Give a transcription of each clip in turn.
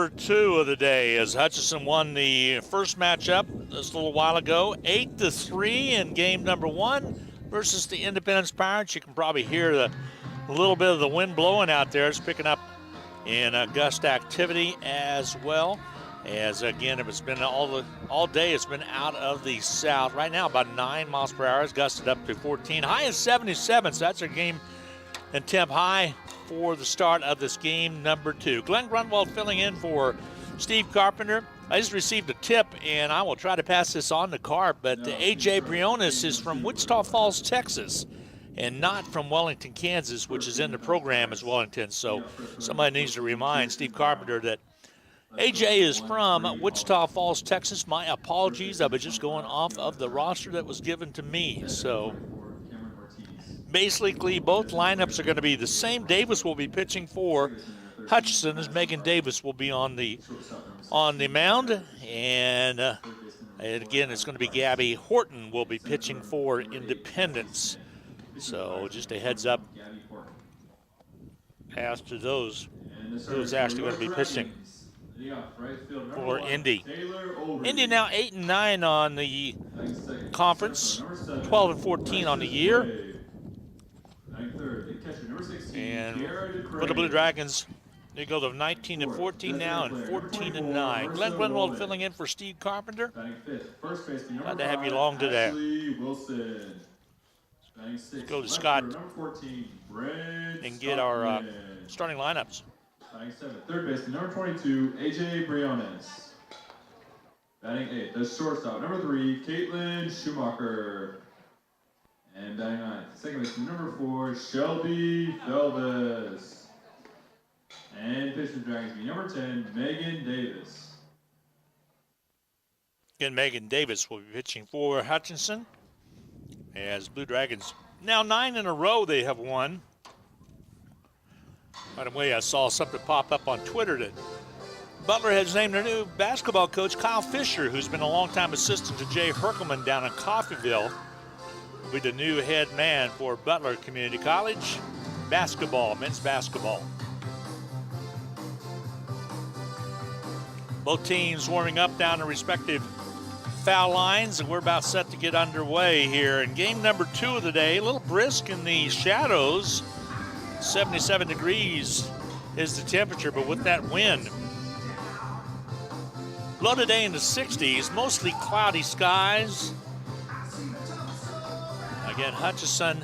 number 2 of the day as Hutchinson won the first matchup just a little while ago, 8-3 in game number 1 versus the Independence Pirates. You can probably hear a little bit of the wind blowing out there. It's picking up in gust activity as well. As again, it's been all day, it's been out of the south. Right now, about 9 miles per hour. It's gusted up to 14. High is 77, so that's our game and temp high for the start of this game number 2. Glenn Grunwald filling in for Steve Carpenter. I just received a tip, and I will try to pass this on to Carp, but A.J. Briones is from Wichita Falls, Texas, and not from Wellington, Kansas, which is in the program as Wellington. So somebody needs to remind Steve Carpenter that AJ is from Wichita Falls, Texas. My apologies. I was just going off of the roster that was given to me. So basically, both lineups are going to be the same. Davis will be pitching for Hutchinson as Megan Davis will be on the mound. And again, it's going to be Gabby Horton will be pitching for Independence. So just a heads up as to those who's actually going to be pitching for Indy. Indy now 8-9 on the conference, 12-14 on the year. And for the Blue Dragons, they go to 19-14 now and 14-9. Glenn Grunwald filling in for Steve Carpenter. Glad to have you along today. Let's go to Scott and get our starting lineups. Batting 7th, third baseman, number 22, A.J. Briones. Batting 8th, the shortstop, number 3, Caitlin Schumacher. And batting 9th, second baseman, number 4, Shelby Felvis. And pitcher Dragons, number 10, Megan Davis. Again, Megan Davis will be pitching for Hutchinson. As Blue Dragons, now 9 in a row they have won. By the way, I saw something pop up on Twitter that Butler has named their new basketball coach, Kyle Fisher, who's been a longtime assistant to Jay Herkelman down in Coffeyville, will be the new head man for Butler Community College basketball, men's basketball. Both teams warming up down their respective foul lines, and we're about set to get underway here in game number 2 of the day. A little brisk in the shadows. 77 degrees is the temperature, but with that wind, low today in the 60s, mostly cloudy skies. Again, Hutchinson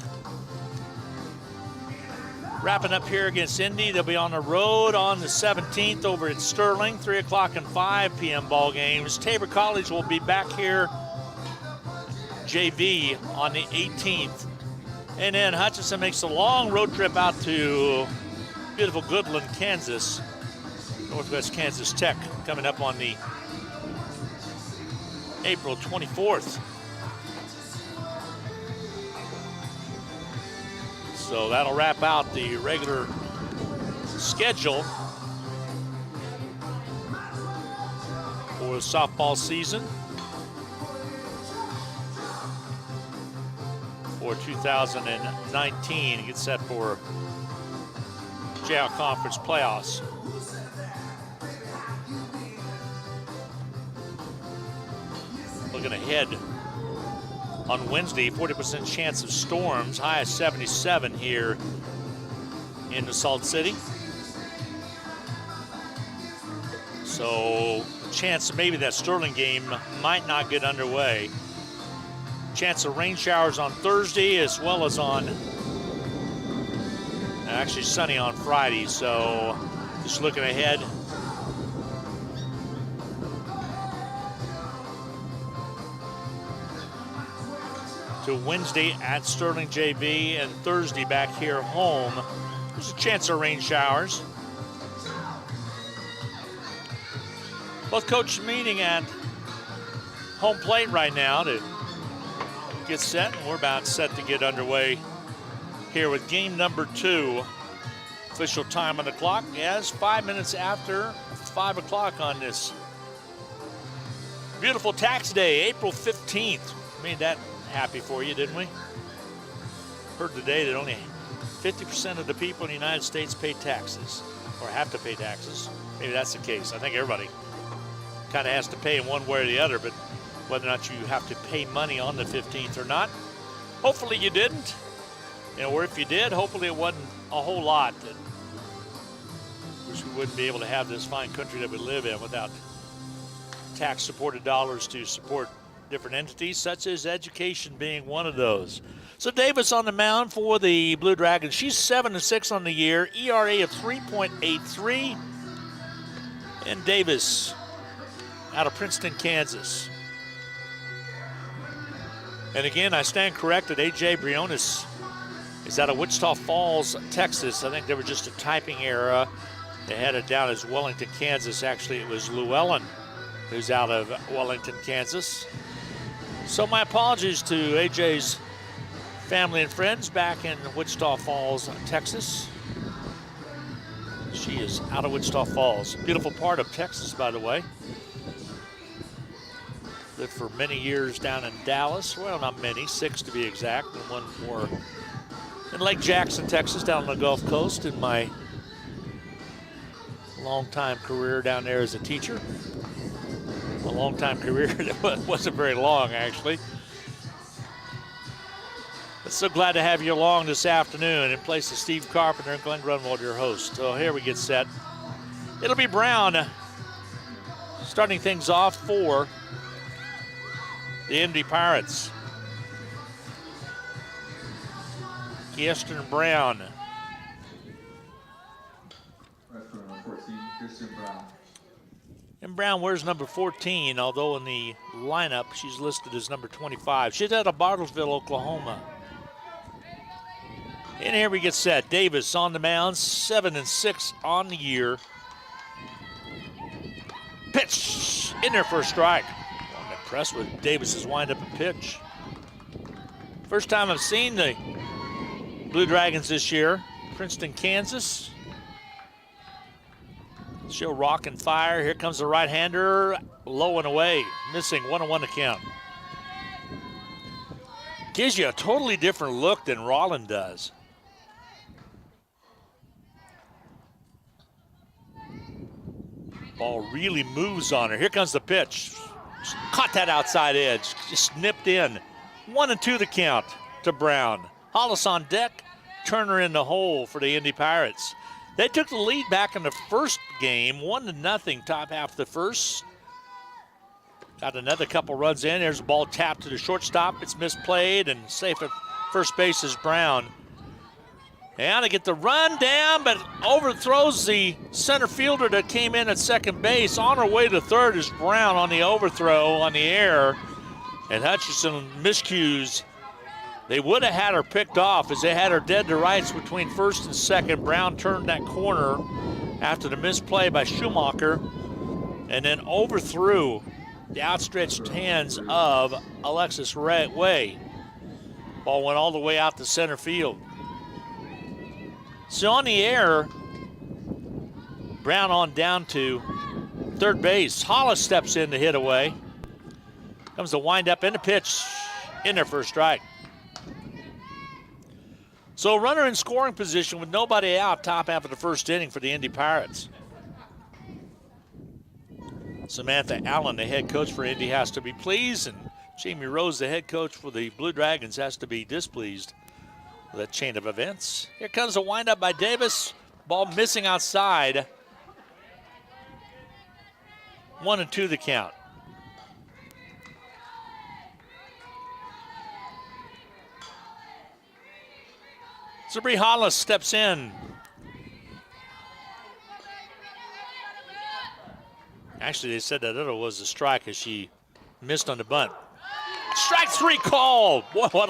wrapping up here against Indy. They'll be on the road on the 17th over at Sterling, 3 o'clock and 5 p.m. ball games. Tabor College will be back here, JV, on the 18th. And then Hutchinson makes a long road trip out to beautiful Goodland, Kansas. Northwest Kansas Tech coming up on the April 24th. So that'll wrap out the regular schedule for the softball season for 2019. Get set for JL Conference playoffs. Looking ahead on Wednesday, 40% chance of storms, high of 77 here in the Salt City. So chance maybe that Sterling game might not get underway. Chance of rain showers on Thursday as well as on actually sunny on Friday. So just looking ahead. To Wednesday at Sterling JV and Thursday back here home. There's a chance of rain showers. Both coaches meeting at home plate right now to get set, and we're about set to get underway here with game number 2. Official time on the clock as 5 minutes after 5 o'clock on this beautiful tax day, April 15th. Made that happy for you, didn't we? Heard today that only 50% of the people in the United States pay taxes. or have to pay taxes. Maybe that's the case. I think everybody kind of has to pay in one way or the other, but whether or not you have to pay money on the 15th or not, hopefully you didn't. Or if you did, hopefully it wasn't a whole lot. Wish we wouldn't be able to have this fine country that we live in without tax-supported dollars to support different entities, such as education being one of those. So Davis on the mound for the Blue Dragons. She's 7-6 on the year, ERA of 3.83. And Davis out of Princeton, Kansas. And again, I stand corrected. A.J. Briones is out of Wichita Falls, Texas. I think there was just a typing error. They had it down as Wellington, Kansas. Actually, it was Llewellyn who's out of Wellington, Kansas. So my apologies to AJ's family and friends back in Wichita Falls, Texas. She is out of Wichita Falls. Beautiful part of Texas, by the way. Lived for many years down in Dallas. Well, not many, 6 to be exact, and 1 more in Lake Jackson, Texas, down on the Gulf Coast in my long-time career down there as a teacher. A long-time career that wasn't very long, actually. But so glad to have you along this afternoon in place of Steve Carpenter and Glenn Grunwald, your host. So here we get set. It'll be Brown starting things off for the Indy Pirates. Kirsten Brown. And Brown wears number 14, although in the lineup she's listed as number 25. She's out of Bartlesville, Oklahoma. And here we get set. Davis on the mound, 7-6 on the year. Pitch in there for a strike. I'm impressed with Davis's windup and pitch. First time I've seen the Blue Dragons this year. Princeton, Kansas. She'll rock and fire. Here comes the right-hander, low and away, missing, 1-1 to count. Gives you a totally different look than Rolland does. Ball really moves on her. Here comes the pitch. Caught that outside edge, just nipped in. 1-2 the count to Brown. Hollis on deck, Turner in the hole for the Indy Pirates. They took the lead back in the first game, 1-0, top half of the first. Got another couple runs in. There's a ball tapped to the shortstop. It's misplayed, and safe at first base is Brown. And they get the run down, but overthrows the center fielder that came in at second base. On her way to third is Brown on the overthrow on the air. And Hutchinson miscues. They would have had her picked off as they had her dead to rights between first and second. Brown turned that corner after the misplay by Schumacher and then overthrew the outstretched hands of Alexis Way. Ball went all the way out to center field. So on the air, Brown on down to third base. Hollis steps in to hit away. Comes the windup and the pitch in there for a strike. So runner in scoring position with nobody out, top half of the first inning for the Indy Pirates. Samantha Allen, the head coach for Indy, has to be pleased, and Jamie Rose, the head coach for the Blue Dragons, has to be displeased with that chain of events. Here comes a windup by Davis. Ball missing outside. 1-2 the count. Sabree Hollis steps in. Actually, they said that other was a strike as she missed on the bunt. Strike 3 called. Boy, what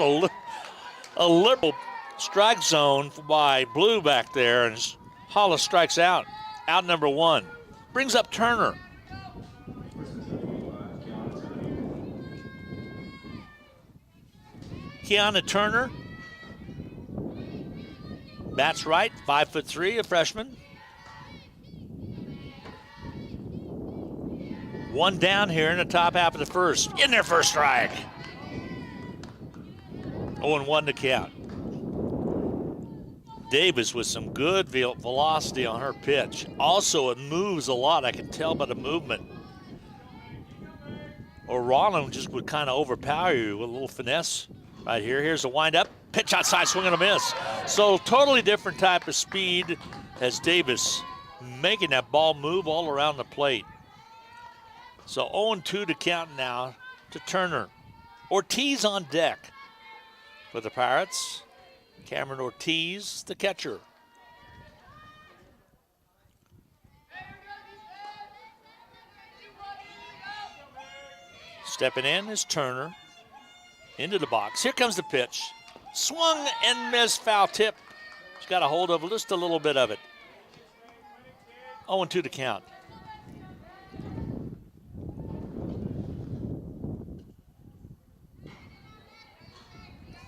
a liberal strike zone by Blue back there. And Hollis strikes out. Out number 1. Brings up Turner. Kiana Turner. Bats right, 5'3", a freshman. One down here in the top half of the first. In there for a strike. 0-1 to count. Davis with some good velocity on her pitch. Also, it moves a lot. I can tell by the movement. Or Rollin just would kind of overpower you with a little finesse right here. Here's a windup. Pitch outside, swing and a miss. So totally different type of speed as Davis making that ball move all around the plate. So 0-2 to count now to Turner. Ortiz on deck for the Pirates. Cameron Ortiz, the catcher. Stepping in is Turner. Into the box. Here comes the pitch. Swung and missed, foul tip. She's got a hold of just a little bit of it. 0-2 to count.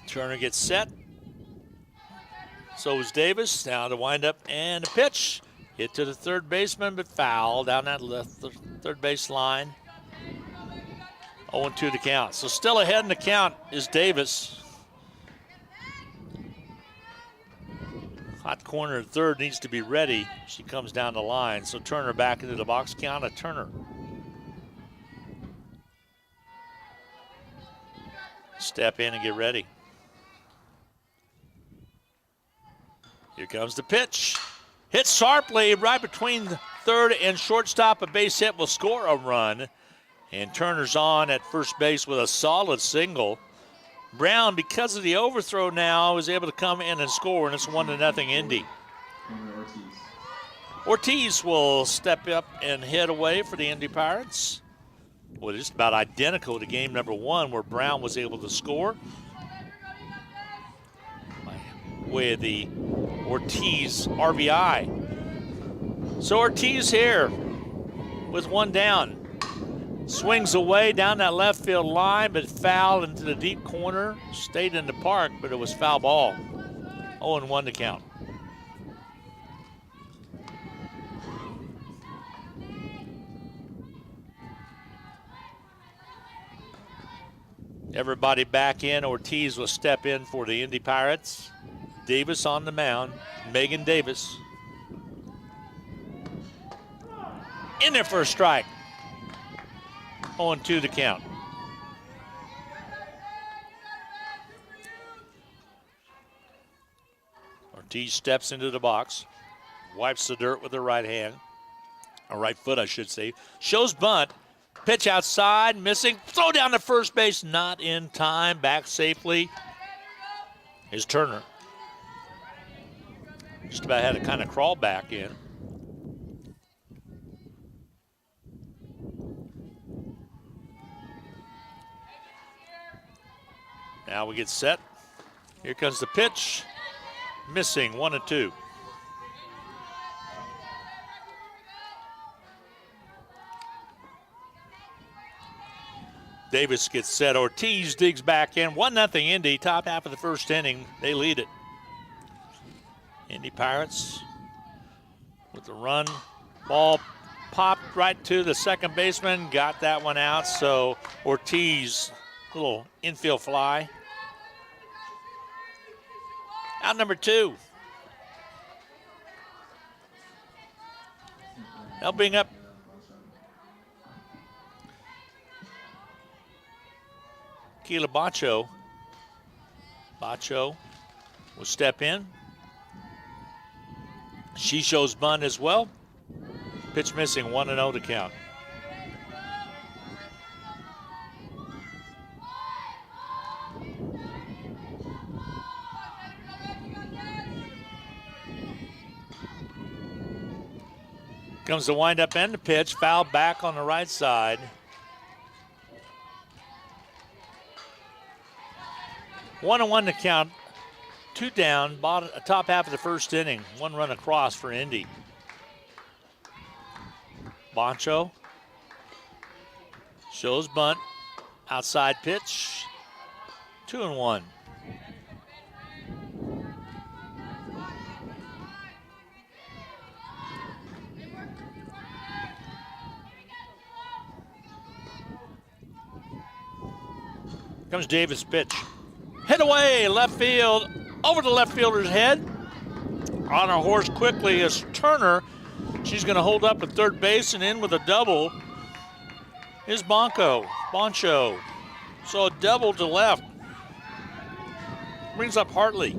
Turner gets set. So is Davis. Now the windup and a pitch. Hit to the third baseman, but foul down that left third base line. 0-2 to count. So still ahead in the count is Davis. Hot corner at third needs to be ready. She comes down the line. So Turner back into the box. Count of Turner. Step in and get ready. Here comes the pitch. Hit sharply right between third and shortstop. A base hit will score a run. And Turner's on at first base with a solid single. Brown, because of the overthrow now, is able to come in and score, and it's 1-0 Indy. Ortiz will step up and head away for the Indy Pirates. Well, just about identical to game number 1 where Brown was able to score. By way of the Ortiz RBI. So Ortiz here with one down. Swings away down that left field line, but fouled into the deep corner. Stayed in the park, but it was foul ball. 0-1 to count. Everybody back in. Ortiz will step in for the Indy Pirates. Davis on the mound. Megan Davis. In there for a strike. 0-2 to count. Ortiz steps into the box. Wipes the dirt with her right hand. Or right foot, I should say. Shows bunt. Pitch outside, missing. Throw down to first base, not in time. Back safely is Turner. Just about had to kind of crawl back in. Now we get set. Here comes the pitch. Missing, 1-2. Davis gets set. Ortiz digs back in. 1-0 Indy. Top half of the first inning. They lead it. Indy Pirates with the run. Ball popped right to the second baseman. Got that one out. So Ortiz, little infield fly. Out number 2. They'll bring up Keila Bacho. Bacho will step in. She shows bunt as well. Pitch missing, 1-0 to count. Comes the windup and the pitch, foul back on the right side. 1-1 to count. 2 down, top half of the first inning. 1 run across for Indy. Boncho shows bunt. Outside pitch. 2-1. Comes Davis' pitch. Hit away, left field, over the left fielder's head. on her horse quickly is Turner. She's going to hold up at third base, and in with a double is Boncho. So a double to left. Brings up Hartley.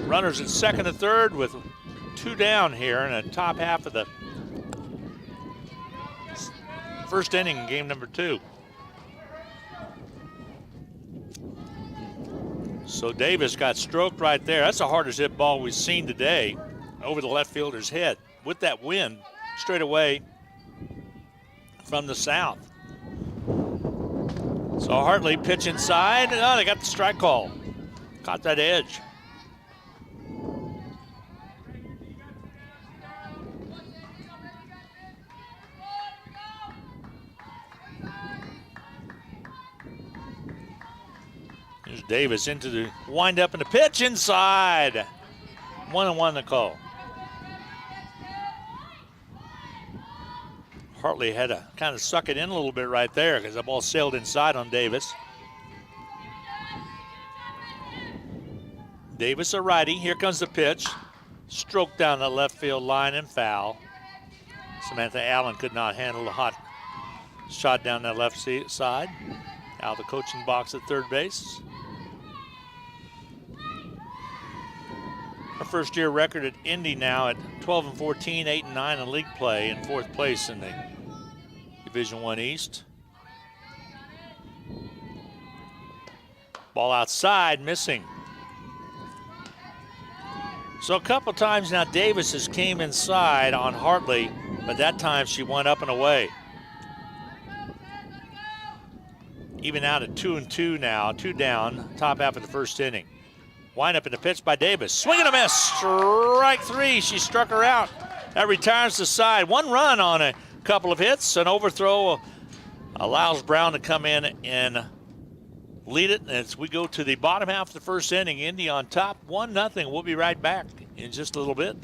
Runners at second and third with 2 down here in the top half of the first inning, game number 2. So Davis got stroked right there. That's the hardest hit ball we've seen today over the left fielder's head with that wind straight away from the south. So Hartley pitch inside. Oh, they got the strike call. Caught that edge. Here's Davis into the windup and the pitch inside. 1-1 the call. Hartley had to kind of suck it in a little bit right there because the ball sailed inside on Davis. Davis a righty. Here comes the pitch. Stroke down the left field line and foul. Samantha Allen could not handle the hot shot down that left side. Out of the coaching box at third base. Her first year record at Indy now at 12-14, 8-9 in league play, and 4th place in the Division I East. Ball outside, missing. So a couple times now Davis has came inside on Hartley, but that time she went up and away. Even out at 2-2 now, 2 down, top half of the first inning. Wind up in the pitch by Davis. Swing and a miss. Strike 3. She struck her out. That retires the side. 1 run on a couple of hits. An overthrow allows Brown to come in and lead it as we go to the bottom half of the first inning. Indy on top, 1-0. We'll be right back in just a little bit.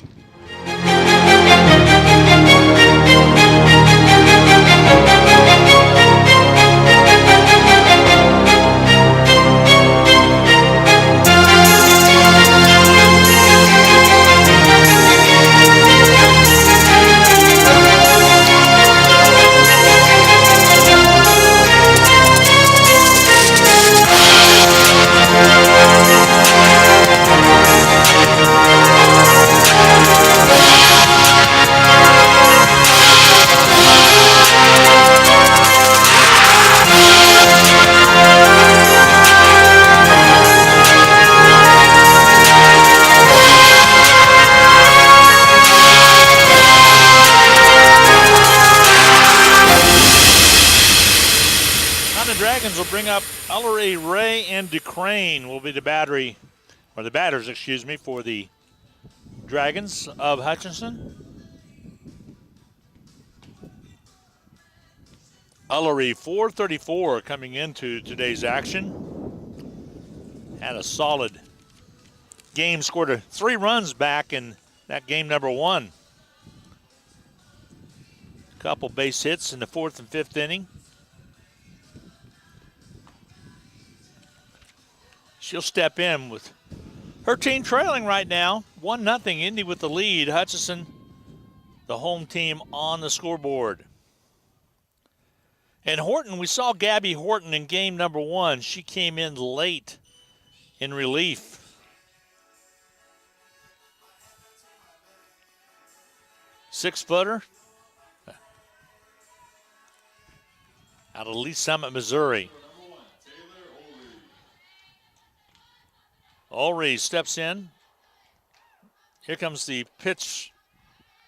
Will bring up Ellery, Ray, and DeCrane will be the batters, for the Dragons of Hutchinson. Ellery, 434 coming into today's action. Had a solid game, scored 3 runs back in that game number 1. Couple base hits in the 4th and 5th inning. She'll step in with her team trailing right now, 1-0. Indy with the lead. Hutchinson, the home team, on the scoreboard. And Horton, we saw Gabby Horton in game number 1. She came in late in relief. 6-footer out of Lee Summit, Missouri. Ulrey steps in. Here comes the pitch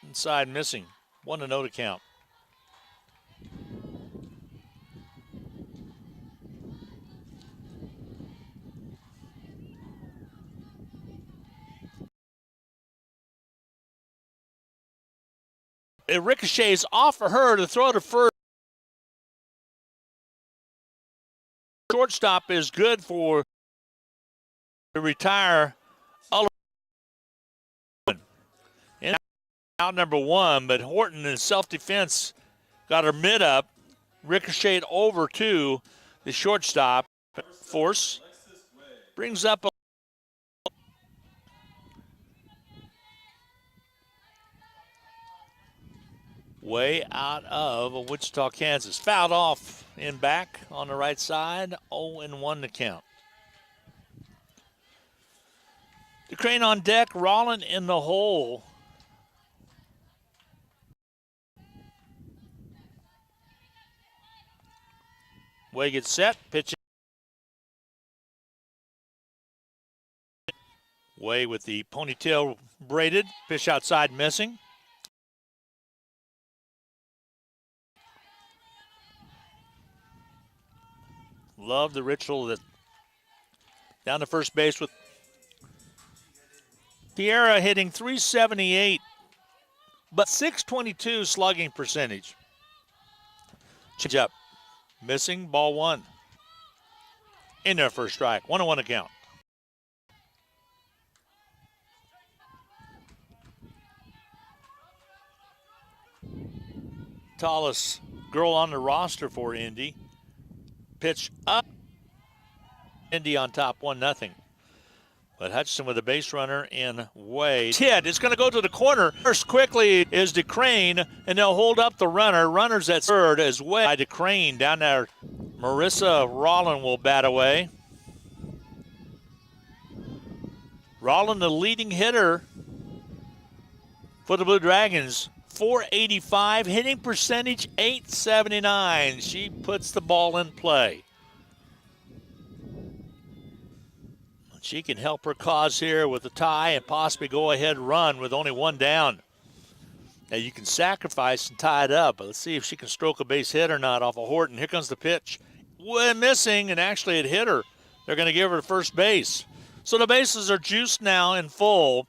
inside, missing. 1-0 to count. It ricochets off of her to throw to first. Shortstop is good for to retire Ulrich. And out number 1, but Horton in self-defense got her mid up, ricocheted over to the shortstop. Force brings up Way out of Wichita, Kansas. Fouled off in back on the right side. 0-1 to count. DeCrane on deck. Rollin in the hole. Way gets set. Pitch. Way with the ponytail braided. Pitch outside missing. Love the ritual that down to first base with Tierra hitting .378, but .622 slugging percentage. Change up. Missing, ball one. In there for a strike. 1-1 to count. Tallest girl on the roster for Indy. Pitch up. Indy on top, 1-0. But Hutchinson with a base runner in Way. Hit, it's going to go to the corner. First quickly is DeCrane, and they'll hold up the runner. Runners at third as Way. By DeCrane down there. Marissa Rollin will bat away. Rollin, the leading hitter for the Blue Dragons. .485, hitting percentage .879. She puts the ball in play. She can help her cause here with a tie and possibly go ahead run with only one down. Now you can sacrifice and tie it up, but let's see if she can stroke a base hit or not off of Horton. Here comes the pitch. Missing, and actually it hit her. They're going to give her to first base. So the bases are juiced now in full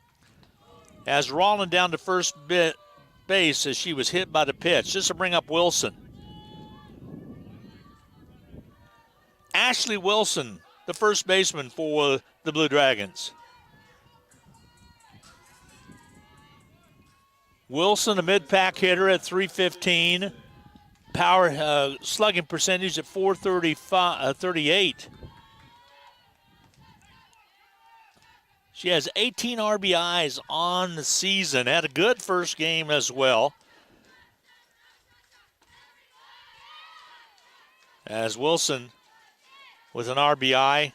as Rollin down to first base as she was hit by the pitch. Just to bring up Wilson. Ashley Wilson, the first baseman for the Blue Dragons. Wilson, a mid-pack hitter at .315. Power slugging percentage at .438. She has 18 RBIs on the season. Had a good first game as well. As Wilson with an RBI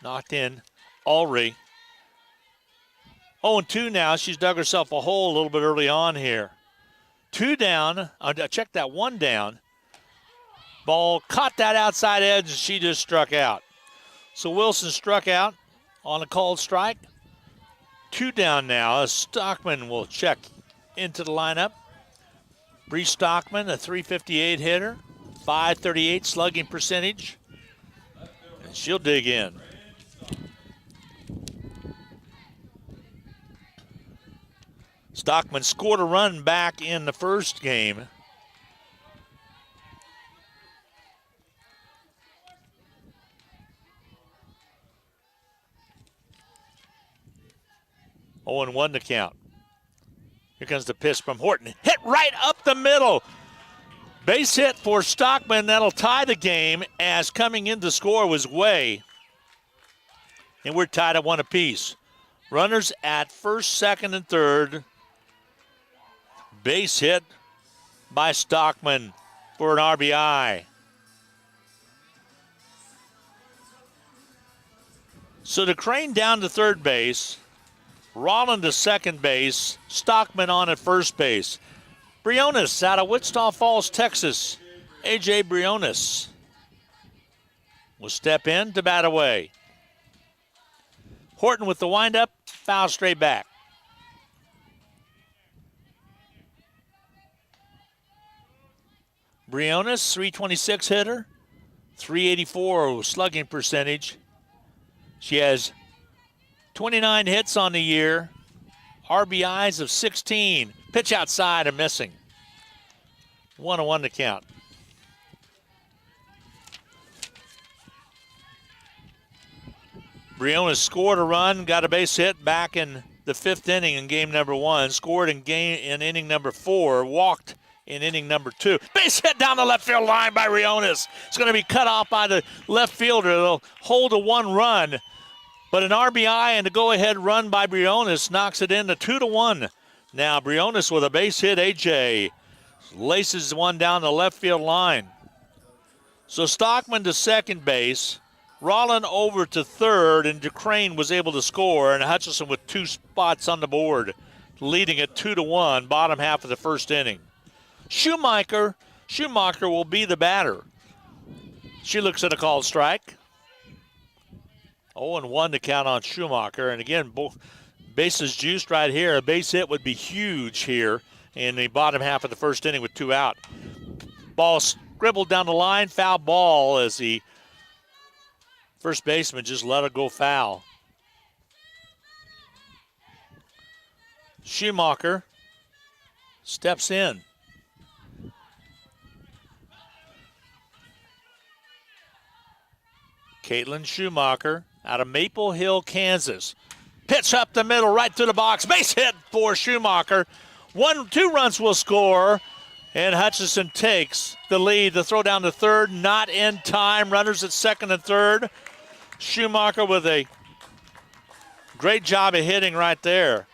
knocked in Ulrey. 0-2 now. She's dug herself a hole a little bit early on here. 2 down. Check that, 1 down. Ball caught that outside edge and she just struck out. So Wilson struck out on a called strike. 2 down now. Stockman will check into the lineup. Bree Stockman, a .358 hitter, .538 slugging percentage. And she'll dig in. Stockman scored a run back in the first game. Oh, 0-1 to count. Here comes the pitch from Horton. Hit right up the middle. Base hit for Stockman. That'll tie the game as coming in to score was Way. And we're tied at 1 apiece. Runners at first, second, and third. Base hit by Stockman for an RBI. So DeCrane down to third base. Rollin to second base. Stockman on at first base. Briones out of Wichita Falls, Texas. A.J. Briones will step in to bat away. Horton with the windup, foul straight back. Briones, .326 hitter, .384 slugging percentage. She has 29 hits on the year, RBIs of 16. Pitch outside and missing. 1-1 to count. Briones scored a run, got a base hit back in the 5th inning in game number 1, scored in inning number 4, walked in inning number 2. Base hit down the left field line by Briones. It's going to be cut off by the left fielder. They'll hold a 1 run, but an RBI and a go-ahead run by Briones knocks it into 2-1. Now Briones with a base hit, AJ. Laces one down the left field line. So Stockman to second base, Rollin over to third, and DeCrane was able to score, and Hutchinson with 2 spots on the board, leading it 2-1, bottom half of the first inning. Schumacher will be the batter. She looks at a called strike. 0-1 to count on Schumacher, and again, both bases juiced right here. A base hit would be huge here in the bottom half of the first inning with 2 out. Ball scribbled down the line, foul ball as the first baseman just let it go foul. Schumacher steps in. Caitlin Schumacher out of Maple Hill, Kansas. Pitch up the middle, right to the box. Base hit for Schumacher. 2 runs will score, and Hutchinson takes the lead. The throw down to third, not in time. Runners at second and third. Schumacher with a great job of hitting right there.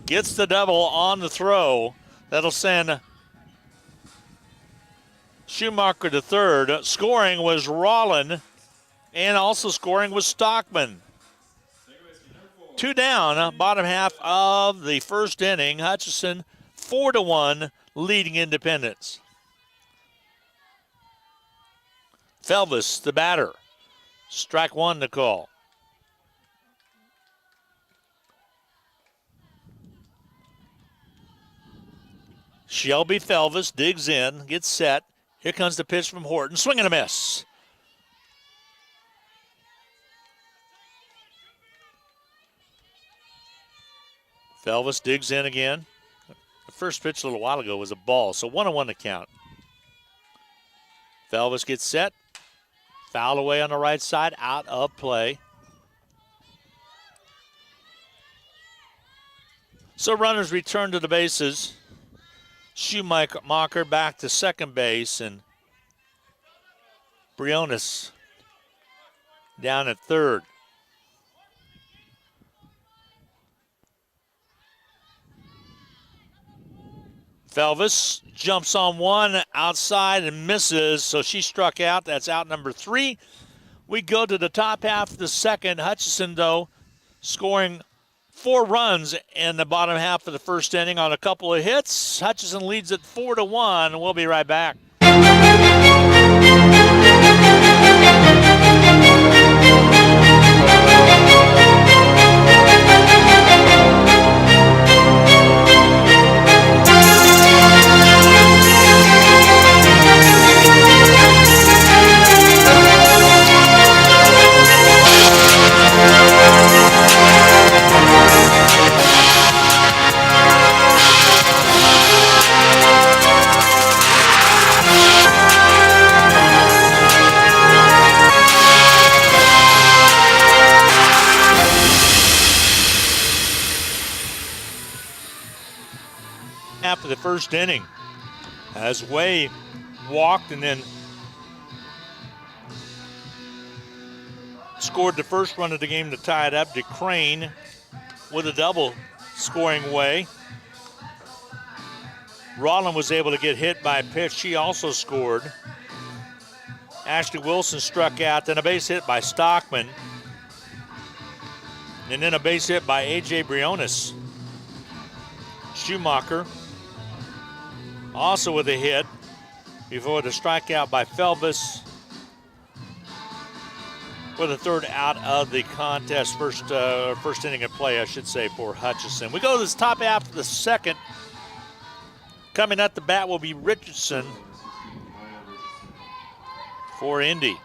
Gets the double on the throw. That'll send Schumacher to third. Scoring was Rollin, and also scoring was Stockman. 2 down, bottom half of the first inning. Hutchinson 4-1, leading Independence. Felvis, the batter. Strike 1 to call. Shelby Felvis digs in, gets set. Here comes the pitch from Horton. Swing and a miss. Felvis digs in again. The first pitch a little while ago was a ball, so 1-1 to count. Felvis gets set. Foul away on the right side, out of play. So runners return to the bases. Schumacher back to second base, and Briones down at third. Felvis jumps on one outside and misses, so she struck out. That's out number 3. We go to the top half of the second. Hutchinson, though, scoring 4 runs in the bottom half of the first inning on a couple of hits. Hutchinson leads it 4-1. We'll be right back. After the first inning, as Way walked and then scored the first run of the game to tie it up. DeCrane with a double scoring Way. Rollin was able to get hit by a pitch. She also scored. Ashley Wilson struck out, then a base hit by Stockman, and then a base hit by A.J. Briones. Schumacher also with a hit before the strikeout by Felvis for the third out of the contest. First inning of play, I should say, for Hutchinson. We go to this top half of the second. Coming at the bat will be Richardson for Indy.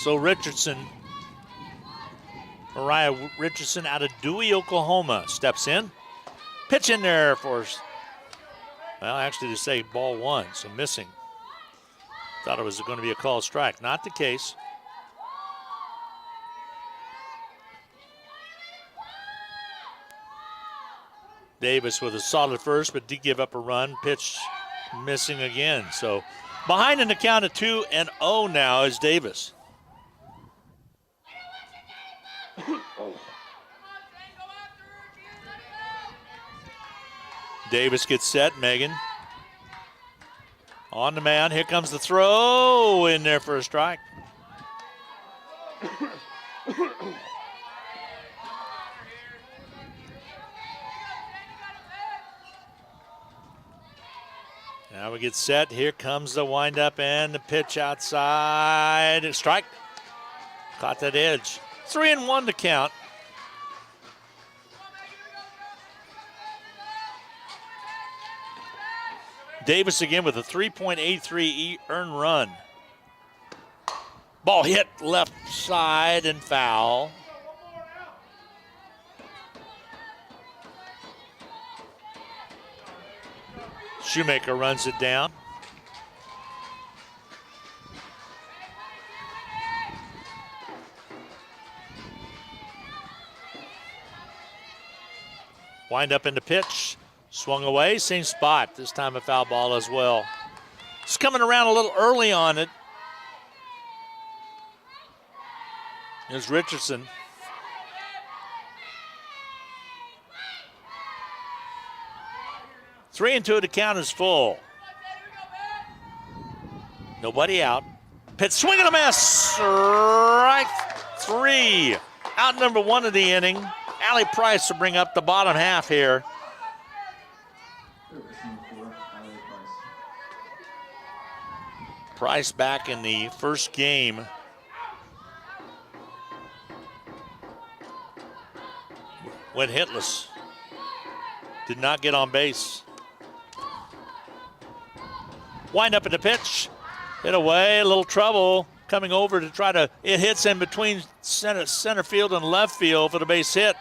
So Mariah Richardson out of Dewey, Oklahoma, steps in. Pitch in there for, well, actually to say ball 1, so missing. Thought it was going to be a called strike. Not the case. Davis with a solid first, but did give up a run. Pitch missing again. So behind in the count of 2-0 now is Davis. Davis gets set. Megan on the mound. Here comes the throw in there for a strike. Now we get set. Here comes the windup and the pitch outside. Strike. Caught that edge. 3-1 to count. Davis again with a 3.83 earned run. Ball hit left side and foul. Shoemaker runs it down. Wind up in the pitch. Swung away, same spot. This time a foul ball as well. It's coming around a little early on it. Here's Richardson. Three and two to count is full. Nobody out. Pitch swing and a miss. Strike three. Out number one of the inning. Allie Price to bring up the bottom half here. Price back in the first game. Went hitless. Did not get on base. Wind up in the pitch. Hit away, a little trouble. Coming over to try to, it hits in between center field and left field for the base hit.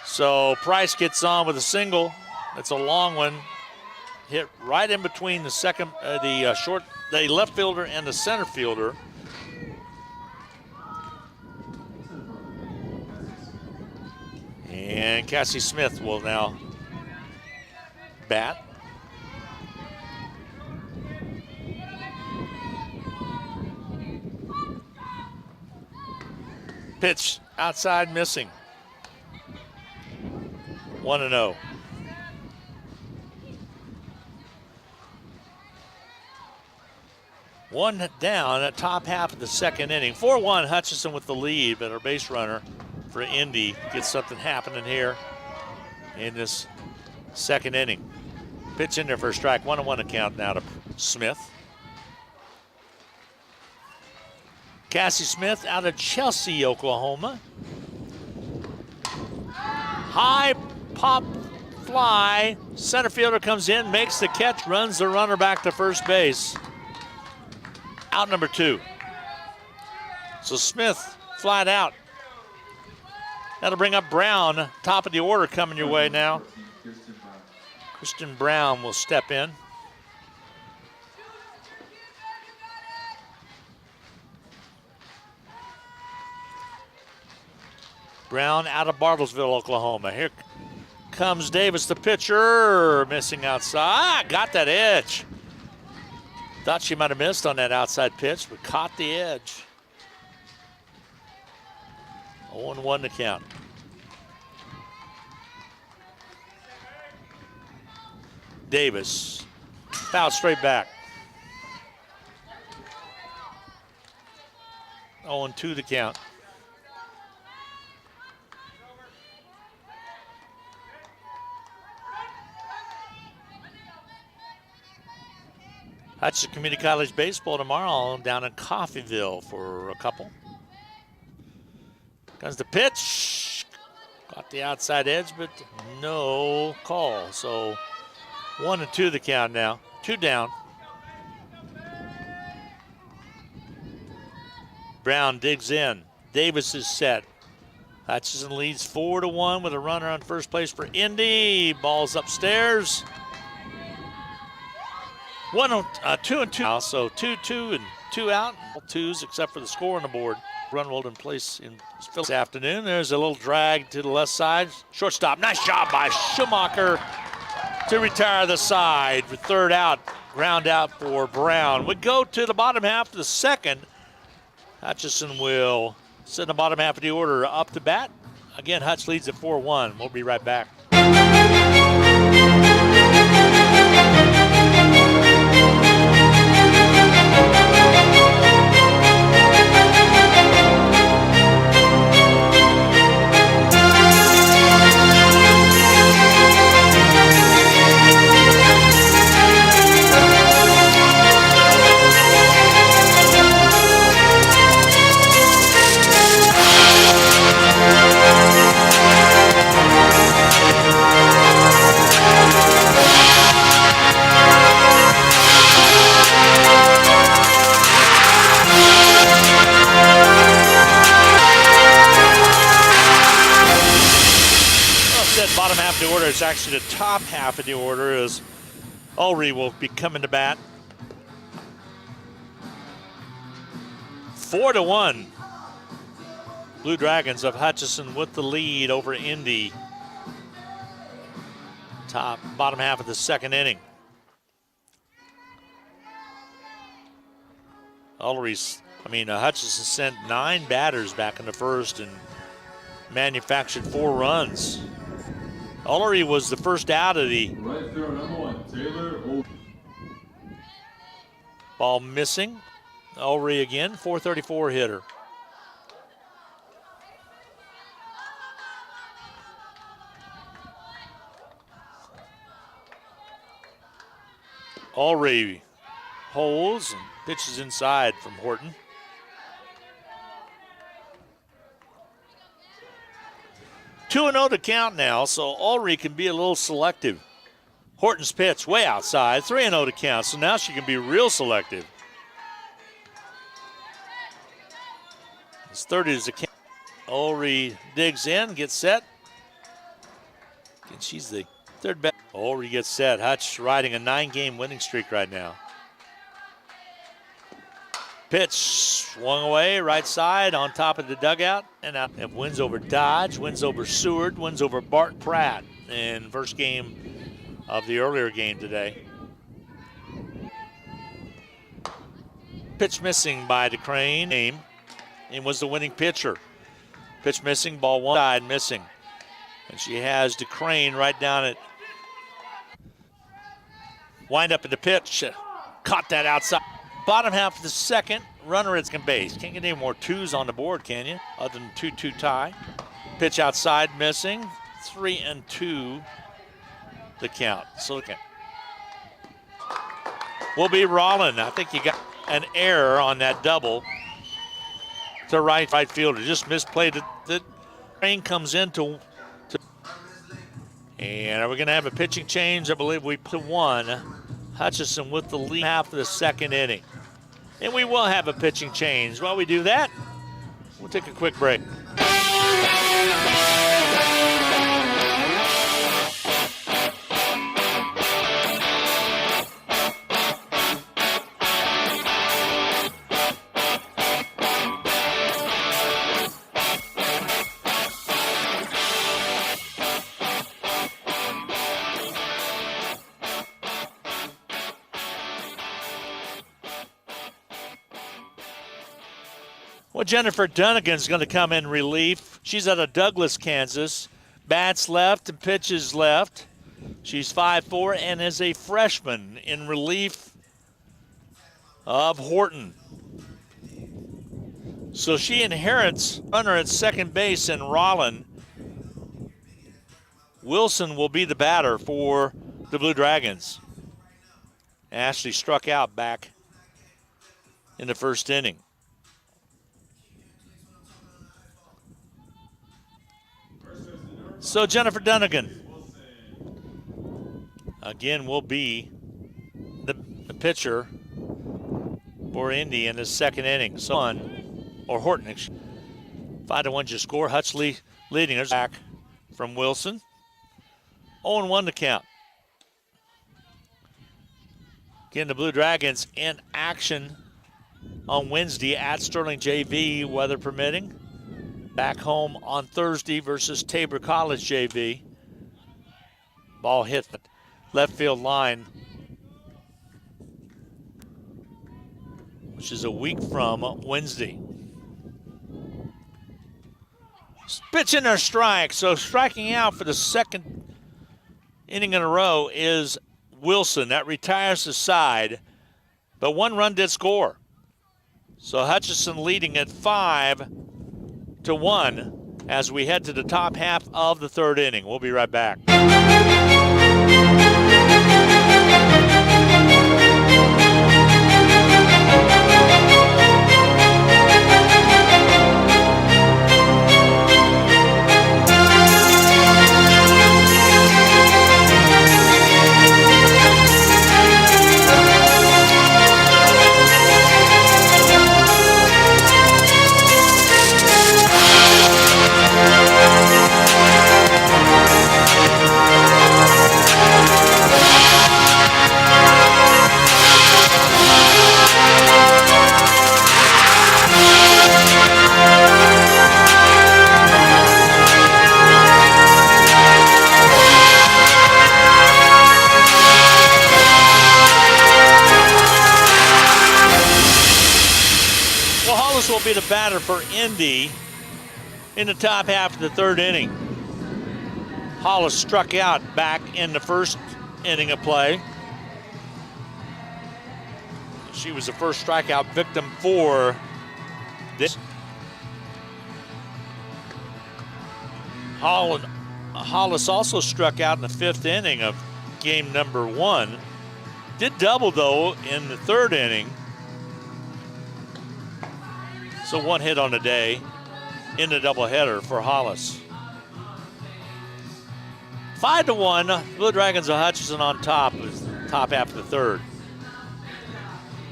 So Price gets on with a single. It's a long one. Hit right in between the the left fielder and the center fielder. And Cassie Smith will now bat. Pitch outside, missing. 1-0. One down at top half of the second inning. 4-1 Hutchinson with the lead, but our base runner for Indy gets something happening here in this second inning. Pitch in there for a strike. 1-1 to count now to Smith. Cassie Smith out of Chelsea, Oklahoma. High pop fly. Center fielder comes in, makes the catch, runs the runner back to first base. Out number two. So Smith flat out. That'll bring up Brown, top of the order coming your way now. Kristen Brown will step in. Brown out of Bartlesville, Oklahoma. Here comes Davis, the pitcher, missing outside. Got that edge. Thought she might have missed on that outside pitch, but caught the edge. 0-1 to count. Davis, foul straight back. 0-2 to count. Hutchinson Community College baseball tomorrow down in Coffeyville for a couple. Comes the pitch. Got the outside edge, but no call. So 1-2 the count now. Two down. Brown digs in. Davis is set. Hutchinson leads 4-1 with a runner on first place for Indy. Ball's upstairs. 2-2 now, so 2-2 and 2 out. All twos except for the score on the board. Run rolled in place in this afternoon. There's a little drag to the left side. Shortstop, nice job by Schumacher to retire the side for third out. Ground out for Brown. We go to the bottom half of the second. Hutchinson will sit in the bottom half of the order up to bat. Again, Hutch leads at 4-1. We'll be right back. is actually the top half of the order as Ulrey will be coming to bat. 4-1. Blue Dragons of Hutchinson with the lead over Indy. Bottom half of the second inning. Hutchinson sent 9 batters back in the first and manufactured 4 runs. Ulrey was the first out of the Right throw, number 1, Taylor. ball missing. Ulrey again, 434 hitter. Ulrey holds and pitches inside from Horton. Two and 0 to count now, so Ulrey can be a little selective. Horton's pitch way outside, 3-0 to count, so now she can be real selective. It's 30 is the count. Ulrey digs in, gets set. And she's the third best. Ulrey gets set. Hutch riding a 9-game winning streak right now. Pitch swung away, right side, on top of the dugout, and out. And wins over Dodge, wins over Seward, wins over Bart Pratt in first game of the earlier game today. Pitch missing by DeCrane, and was the winning pitcher. Pitch missing, ball one side missing. And she has DeCrane right down at. Wind up in the pitch, caught that outside. Bottom half of the second, runner at second base. Can't get any more 2s on the board, can you? Other than 2-2 tie. Pitch outside missing, 3-2 the count. So okay. Will be Rollin. I think you got an error on that double to right fielder. Just misplayed it. The train comes into. And are we going to have a pitching change? I believe we put 1. Hutchinson with the lead half of the second inning. And we will have a pitching change. While we do that, we'll take a quick break. Well, Jennifer Dunnigan's going to come in relief. She's out of Douglas, Kansas. Bats left and pitches left. She's 5'4" and is a freshman in relief of Horton. So she inherits runner at second base in Rollin. Wilson will be the batter for the Blue Dragons. Ashley struck out back in the first inning. So Jennifer Dunnigan, again, will be the pitcher for Indy in his second inning. So Horton, 5-1 your score. Hutchley leading us back from Wilson. 0-1 to count. Again, the Blue Dragons in action on Wednesday at Sterling JV, weather permitting. Back home on Thursday versus Tabor College JV. Ball hit the left field line, which is a week from Wednesday. Pitch in their strike. So striking out for the second inning in a row is Wilson. That retires the side, but 1 run did score. So Hutchinson leading at 5-1 as we head to the top half of the third inning. We'll be right back. be the batter for Indy in the top half of the third inning. Hollis struck out back in the first inning of play. She was the first strikeout victim for this. Hollis also struck out in the fifth inning of game number 1. Did double, though, in the third inning. So 1 hit on the day in the doubleheader for Hollis. 5-1, Blue Dragons of Hutchinson on top half of the third.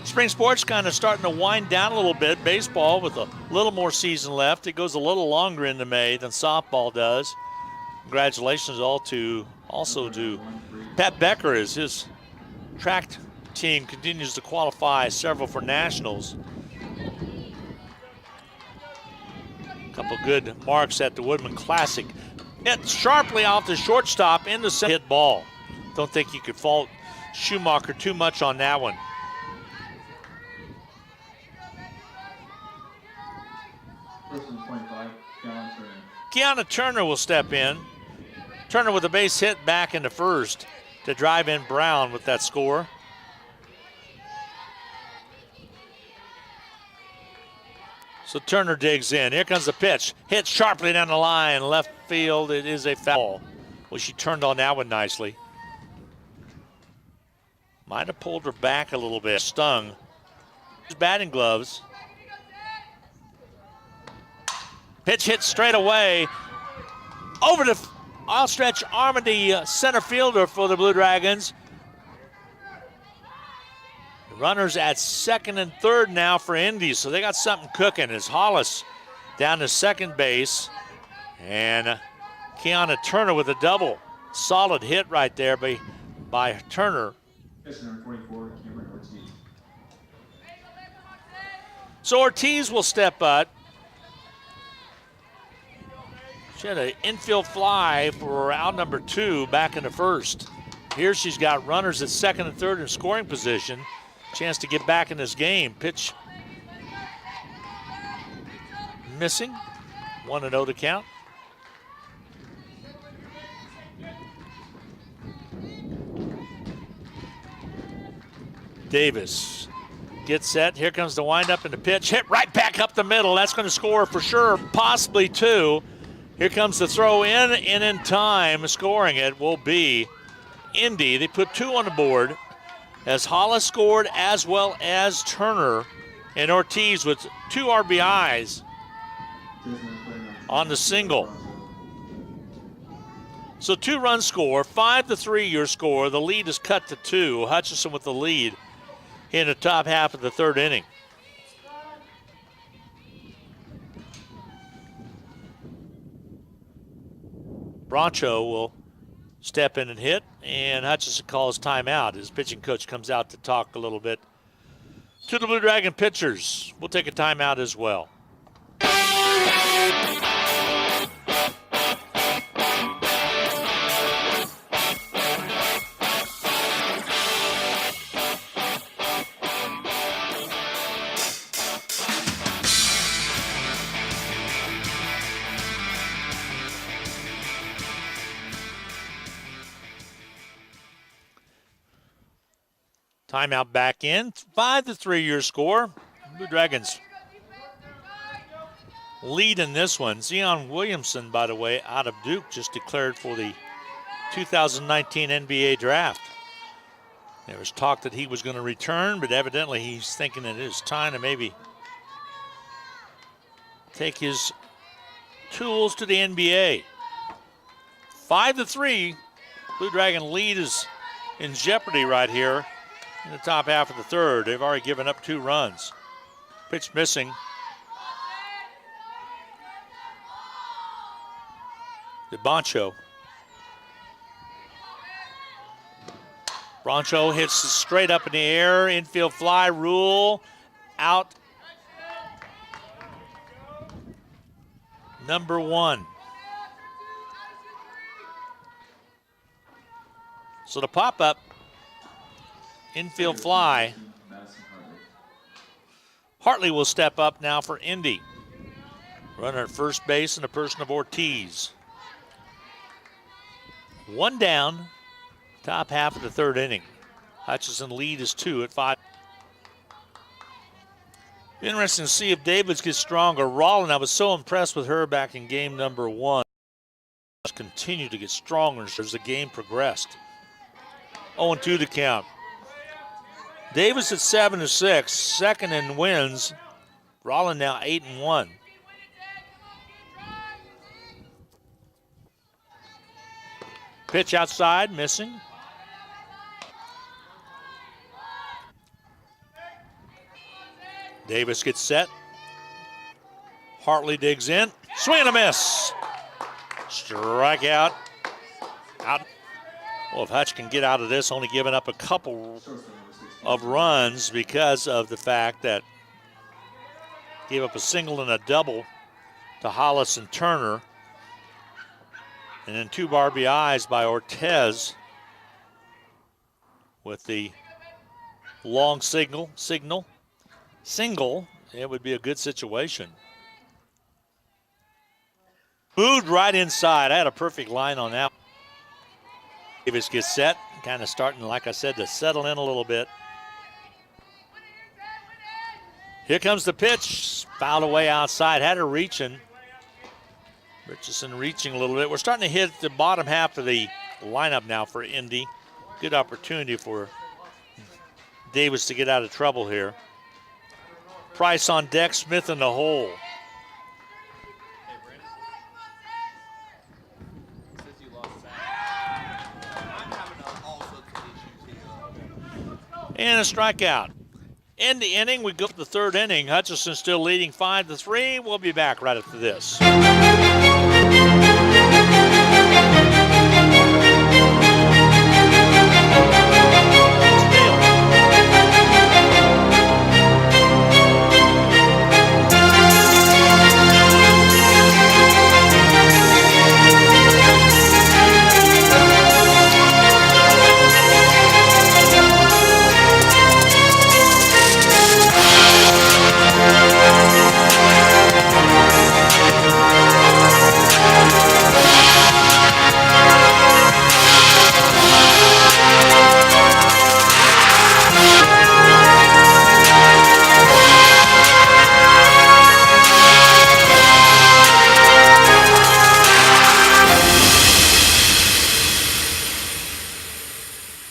Spring sports kind of starting to wind down a little bit. Baseball with a little more season left. It goes a little longer into May than softball does. Congratulations also to Pat Becker, as his track team continues to qualify several for nationals. A couple good marks at the Woodman Classic. Hit sharply off the shortstop in the hit ball. Don't think you could fault Schumacher too much on that one. Kiana Turner will step in. Turner with a base hit back into first to drive in Brown with that score. So Turner digs in. Here comes the pitch. Hit sharply down the line. Left field. It is a foul. Well, she turned on that one nicely. Might have pulled her back a little bit. Stung. His batting gloves. Pitch hit straight away. Over the outstretched arm of the center fielder for the Blue Dragons. The runners at second and third now for Indy, so they got something cooking. As Hollis down to second base. And Kiana Turner with a double. Solid hit right there by Turner. So Ortiz will step up. She had an infield fly for out number 2 back in the first. Here she's got runners at second and third in scoring position. Chance to get back in this game. Pitch missing. 1-0 to count. Davis gets set. Here comes the windup and the pitch. Hit right back up the middle. That's going to score for sure, possibly 2. Here comes the throw in, and in time, scoring it will be Indy. They put 2 on the board as Hollis scored as well as Turner, and Ortiz with 2 RBIs on the single. So 2-run score, 5-3 your score. The lead is cut to 2. Hutchinson with the lead in the top half of the third inning. Broncho will step in and hit, and Hutchinson calls timeout. His pitching coach comes out to talk a little bit to the Blue Dragon pitchers. We'll take a timeout as well. Timeout back in. 5-3 your score. Blue Dragons lead in this one. Zion Williamson, by the way, out of Duke, just declared for the 2019 NBA draft. There was talk that he was going to return, but evidently he's thinking it is time to maybe take his tools to the NBA. 5-3. Blue Dragon lead is in jeopardy right here in the top half of the third. They've already given up 2 runs. Pitch missing. The Broncho hits straight up in the air. Infield fly, rule out. Number 1. So the pop-up infield fly. Hartley will step up now for Indy. Runner at first base in the person of Ortiz. One down, top half of the third inning. Hutchinson lead is 2 at 5. Interesting to see if Davis gets stronger. Rollin, I was so impressed with her back in game number 1. Continue to get stronger as the game progressed. 0-2 to count. Davis at 7-6, second in wins. Rollin now 8-1. Pitch outside, missing. Davis gets set. Hartley digs in. Swing and a miss. Strikeout. Out. Well, if Hutch can get out of this, only giving up a couple of runs because of the fact that gave up a single and a double to Hollis and Turner. And then 2 RBIs by Ortiz with the long single. It would be a good situation. Moved right inside. I had a perfect line on that. Davis gets set, kind of starting, like I said, to settle in a little bit. Here comes the pitch. Fouled away outside. Had her reaching. Richardson reaching a little bit. We're starting to hit the bottom half of the lineup now for Indy. Good opportunity for Davis to get out of trouble here. Price on deck, Smith in the hole. And a strikeout. In the inning, we go to the third inning. Hutchinson still leading 5-3. We'll be back right after this.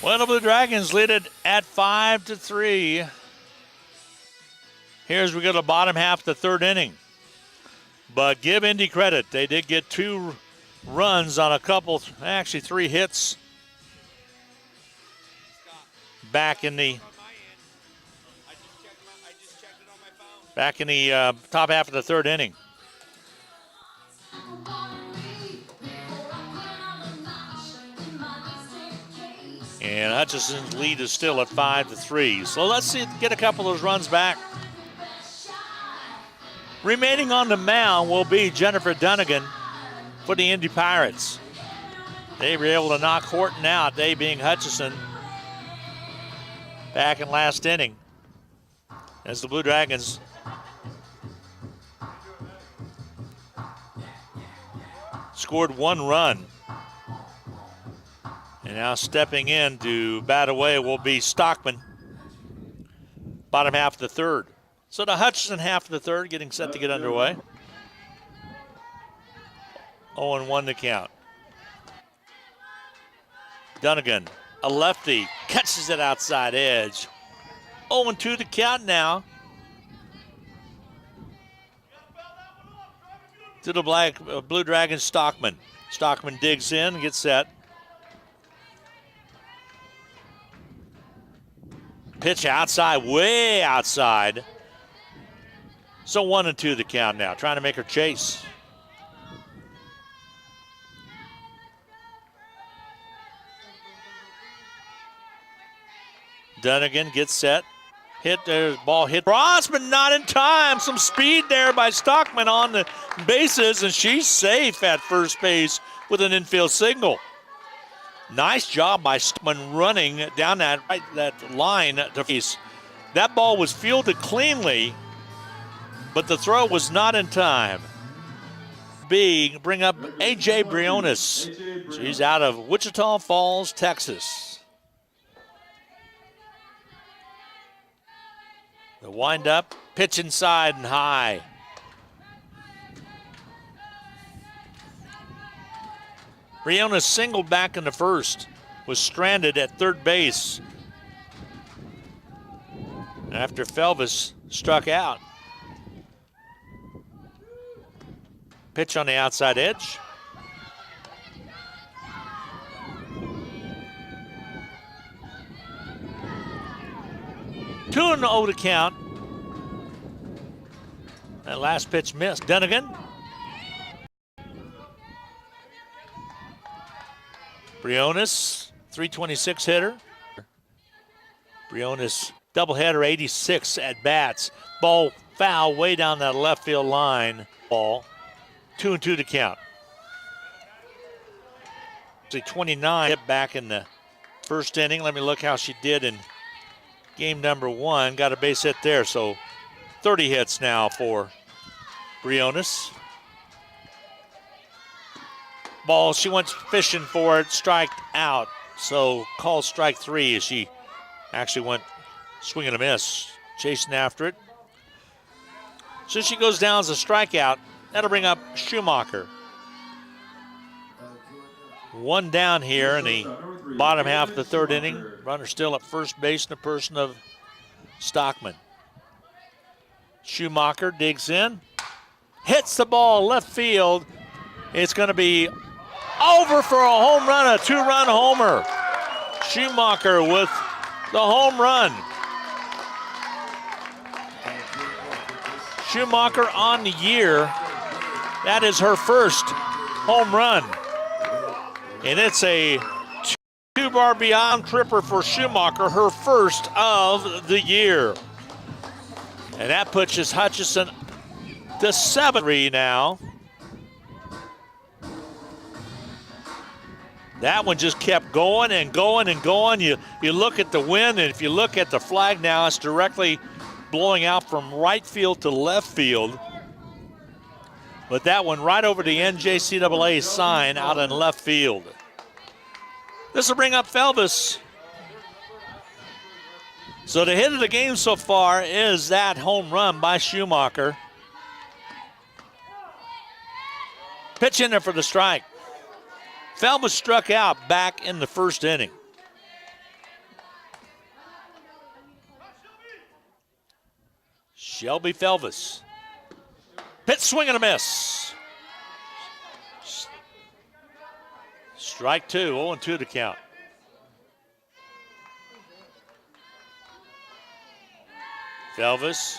Well, the Blue Dragons lead it at 5-3. Here's we go to the bottom half of the third inning. But give Indy credit. They did get 2 runs on a couple, actually 3 hits back in the top half of the third inning. And Hutchinson's lead is still at 5-3. So let's see, get a couple of those runs back. Remaining on the mound will be Jennifer Dunnigan for the Indy Pirates. They were able to knock Horton out, they being Hutchinson, back in last inning. As the Blue Dragons scored 1 run. And now stepping in to bat away will be Stockman. Bottom half of the third. So the Hutchinson half of the third getting set to get underway. 0-1 to count. Dunnigan, a lefty, catches it outside edge. 0-2 to count now. To the Blue Dragons, Stockman. Stockman digs in and gets set. Pitch outside, way outside. So 1-2 the count now, trying to make her chase. Dunnigan gets set. Hit, there's ball hit cross, but not in time. Some speed there by Stockman on the bases, and she's safe at first base with an infield single. Nice job by Stockman running down that line to face. That ball was fielded cleanly but the throw was not in time. Bring up AJ Briones. She's out of Wichita Falls, Texas. The wind up, pitch inside and high. Briones singled back in the first, was stranded at third base after Felvis struck out. Pitch on the outside edge. Two and 0 to count. That last pitch missed. Dunnigan. Briones, 326 hitter. Briones doubleheader, 86 at bats. Ball foul way down that left field line. Ball. 2-2 to count. 29 hit back in the first inning. Let me look how she did in game number 1. Got a base hit there, so 30 hits now for Briones. Ball, she went fishing for it, strike out. So call strike 3 as she actually went swing and a miss, chasing after it. So she goes down as a strikeout. That'll bring up Schumacher. One down here in the bottom half of the third inning. Runner still at first base in the person of Stockman. Schumacher digs in, hits the ball left field. It's going to be over for a home run, a 2-run homer. Schumacher with the home run. Schumacher on the year. That is her first home run. And it's a 2 RBI tripper for Schumacher, her first of the year. And that pushes Hutchinson to 7-3 now. That one just kept going and going and going. You look at the wind, and if you look at the flag now, it's directly blowing out from right field to left field. But that one right over the NJCCC sign out in left field. This will bring up Felvis. So the hit of the game so far is that home run by Schumacher. Pitch in there for the strike. Felvis struck out back in the first inning. Shelby Felvis. Pitch, swing and a miss. Strike 2, 0-2 to count. Felvis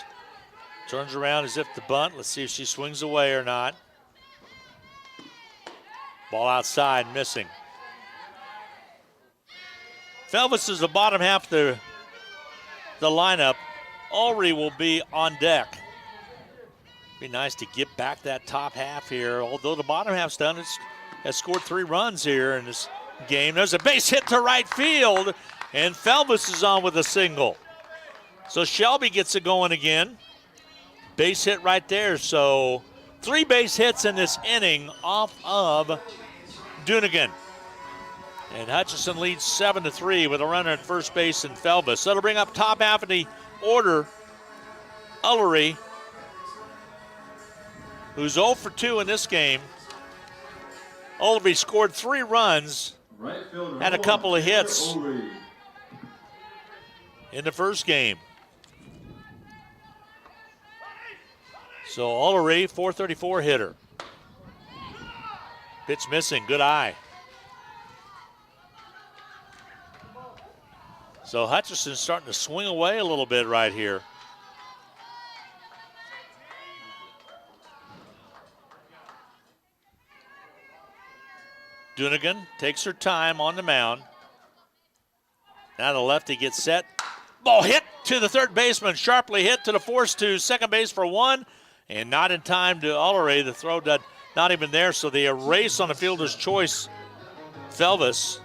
turns around as if to bunt. Let's see if she swings away or not. Ball outside, missing. Felvis is the bottom half of the lineup. Ulrey will be on deck. Be nice to get back that top half here. Although the bottom half's done, has scored 3 runs here in this game. There's a base hit to right field, and Felvis is on with a single. So Shelby gets it going again. Base hit right there. So 3 base hits in this inning off of Dunigan. And Hutchinson leads 7-3 with a runner at first base and Felvis. That'll bring up top half of the order. Ullery, who's 0 for 2 in this game. Ullery scored 3 runs, had a couple of hits in the first game. So Ullery, 434 hitter. Pitch missing, good eye. So Hutchinson's starting to swing away a little bit right here. Dunigan takes her time on the mound. Now the lefty gets set. Ball hit to the third baseman, sharply hit to the force to second base for 1, and not in time to Ullery. The throw not even there, so they erase on the fielder's choice Felvis.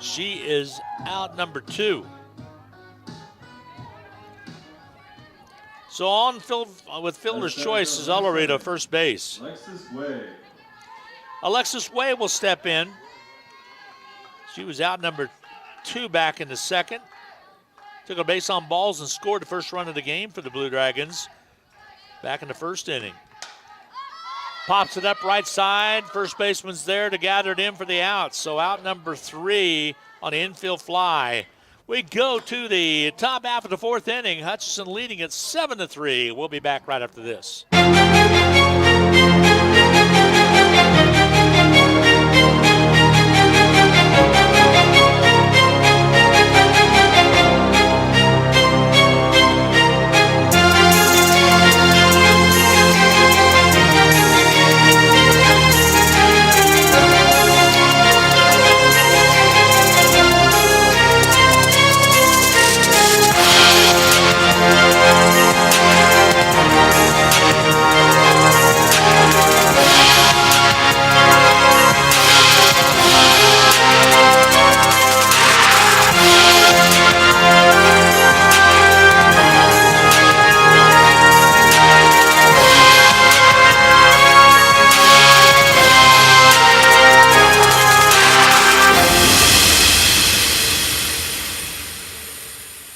She is out number 2. So on field with fielder's choice is Alvarado first base. Alexis Way will step in. She was out number 2 back in the second. Took a base on balls and scored the first run of the game for the Blue Dragons back in the first inning. Pops it up right side. First baseman's there to gather it in for the out. So out number 3 on the infield fly. We go to the top half of the fourth inning. Hutchinson leading at 7-3. We'll be back right after this.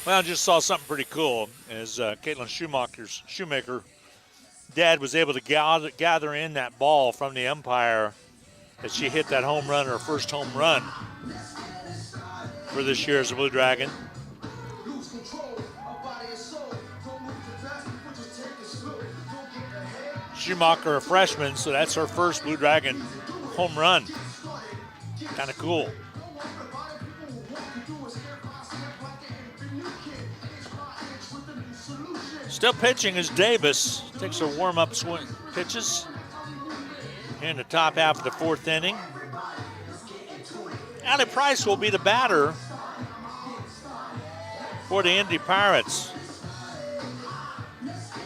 Well, I just saw something pretty cool as Caitlin Shoemaker dad was able to gather in that ball from the umpire as she hit that home run, her first home run for this year as a Blue Dragon. Schumacher, a freshman, so that's her first Blue Dragon home run. Kind of cool. Still pitching is Davis. Takes her warm-up swing pitches in the top half of the fourth inning. Allie Price will be the batter for the Indy Pirates.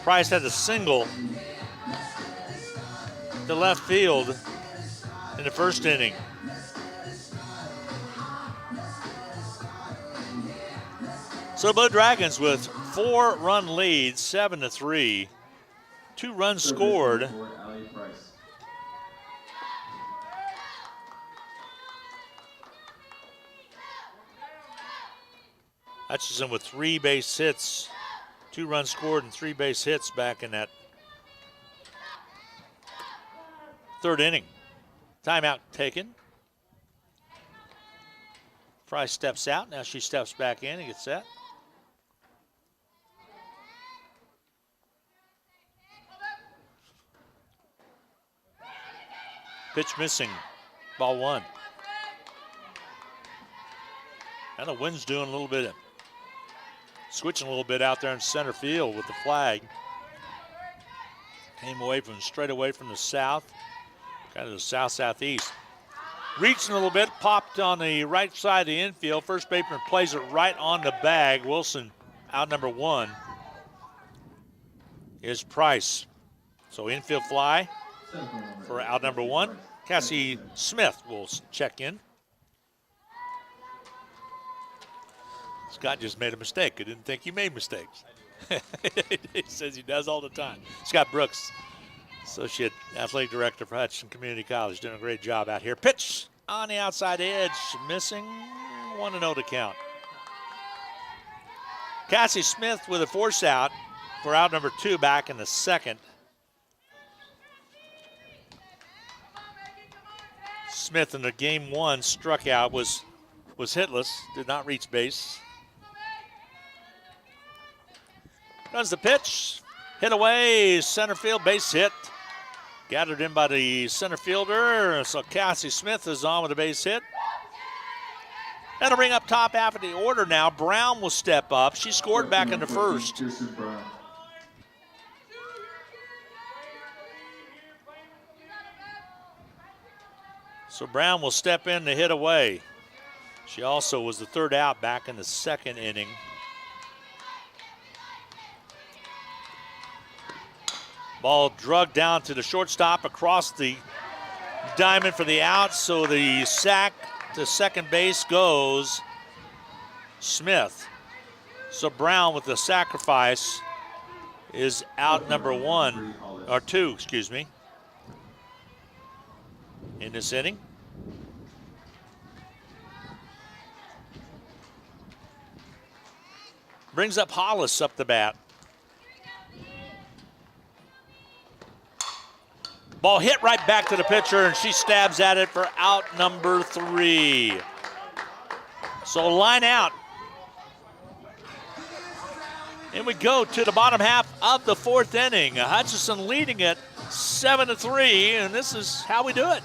Price had a single to left field in the first inning. So the Blue Dragons with 4-run lead, 7-3. 2 runs scored. Hutchinson with 3 base hits, 2 runs scored and 3 base hits back in that third inning. Timeout taken. Price steps out. Now she steps back in and gets set. Pitch missing. Ball 1. And the wind's doing a little bit of switching a little bit out there in center field with the flag. Came straight away from the south, kind of the south-southeast. Reaching a little bit, popped on the right side of the infield. First baseman plays it right on the bag. Wilson, out number 1, is Price. So infield fly for out number 1. Cassie Smith will check in. Scott just made a mistake. I didn't think he made mistakes. He says he does all the time. Scott Brooks, Associate Athletic Director for Hutchinson Community College, doing a great job out here. Pitch on the outside edge, missing. 1-0 to count. Cassie Smith with a force out for out number 2 back in the second. Smith in the game 1 struck out, was hitless, did not reach base. Runs the pitch, hit away, center field, base hit. Gathered in by the center fielder, so Cassie Smith is on with a base hit. That'll bring up top half of the order now. Brown will step up. She scored back in the first. So Brown will step in to hit away. She also was the third out back in the second inning. Ball drugged down to the shortstop across the diamond for the out. So the sack to second base goes Smith. So Brown with the sacrifice is out number 1, or 2, excuse me, in this inning. Brings up Hollis up the bat. Ball hit right back to the pitcher, and she stabs at it for out number 3. So line out. And we go to the bottom half of the 4th inning. Hutchinson leading it 7-3, and this is how we do it.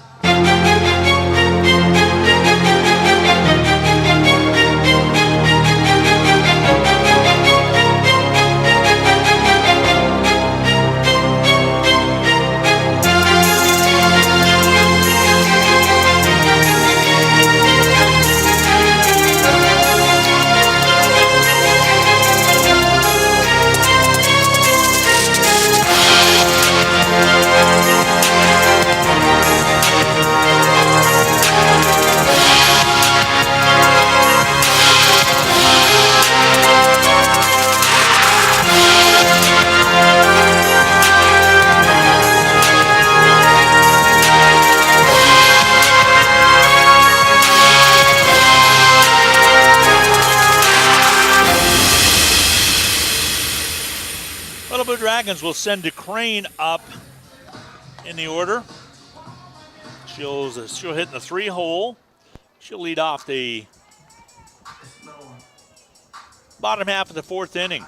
Blue Dragons will send DeCrane up in the order. She'll hit in the 3 hole. She'll lead off the bottom half of the 4th inning.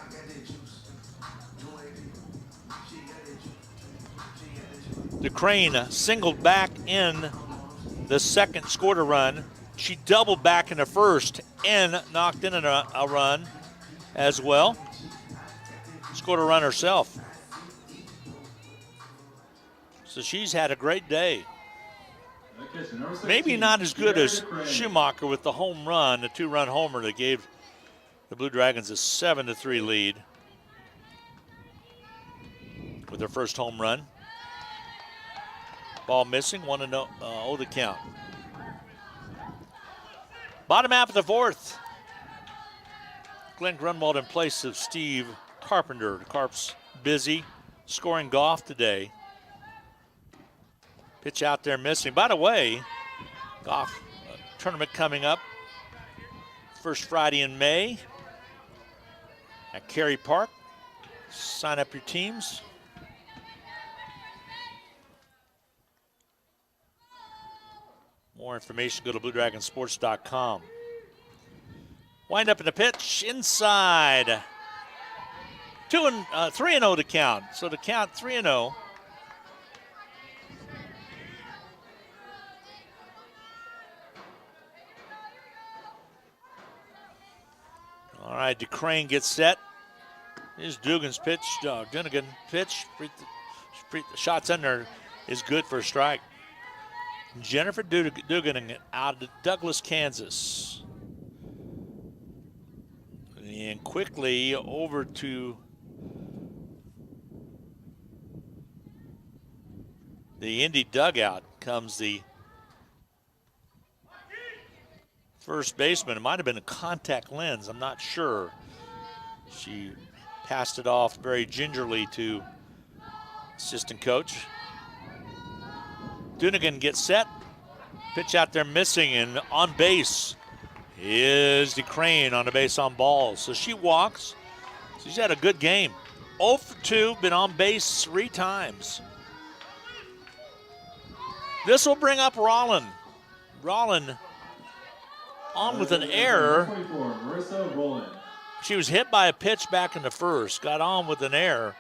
DeCrane singled back in the 2nd, scored a run. She doubled back in the 1st and knocked in a run as well. Scored a run herself. So she's had a great day. Maybe not as good as Schumacher with the home run, the 2-run homer that gave the Blue Dragons a 7-3 lead with their first home run. Ball missing, 1-0 the count. Bottom half of the 4th. Glenn Grunwald in place of Steve Carpenter. The Carps busy scoring golf today. Pitch out there missing. By the way, golf tournament coming up. First Friday in May at Cary Park. Sign up your teams. More information, go to BlueDragonSports.com. Wind up in the pitch, inside. 3-0 to count. So to count 3-0. All right, DeCrane gets set. Here's Dugan's pitch. Dunnigan pitch. Shots under is good for a strike. Jennifer Dugan out of Douglas, Kansas. And quickly over to the Indy dugout comes the first baseman. It might have been a contact lens, I'm not sure. She passed it off very gingerly to assistant coach. Dunnigan gets set. Pitch out there missing, and on base is DeCrane on the base on balls. So she walks. She's had a good game. 0 for 2, been on base 3 times. This will bring up Rollin. Rollin on with an error. She was hit by a pitch back in the 1st, got on with an error.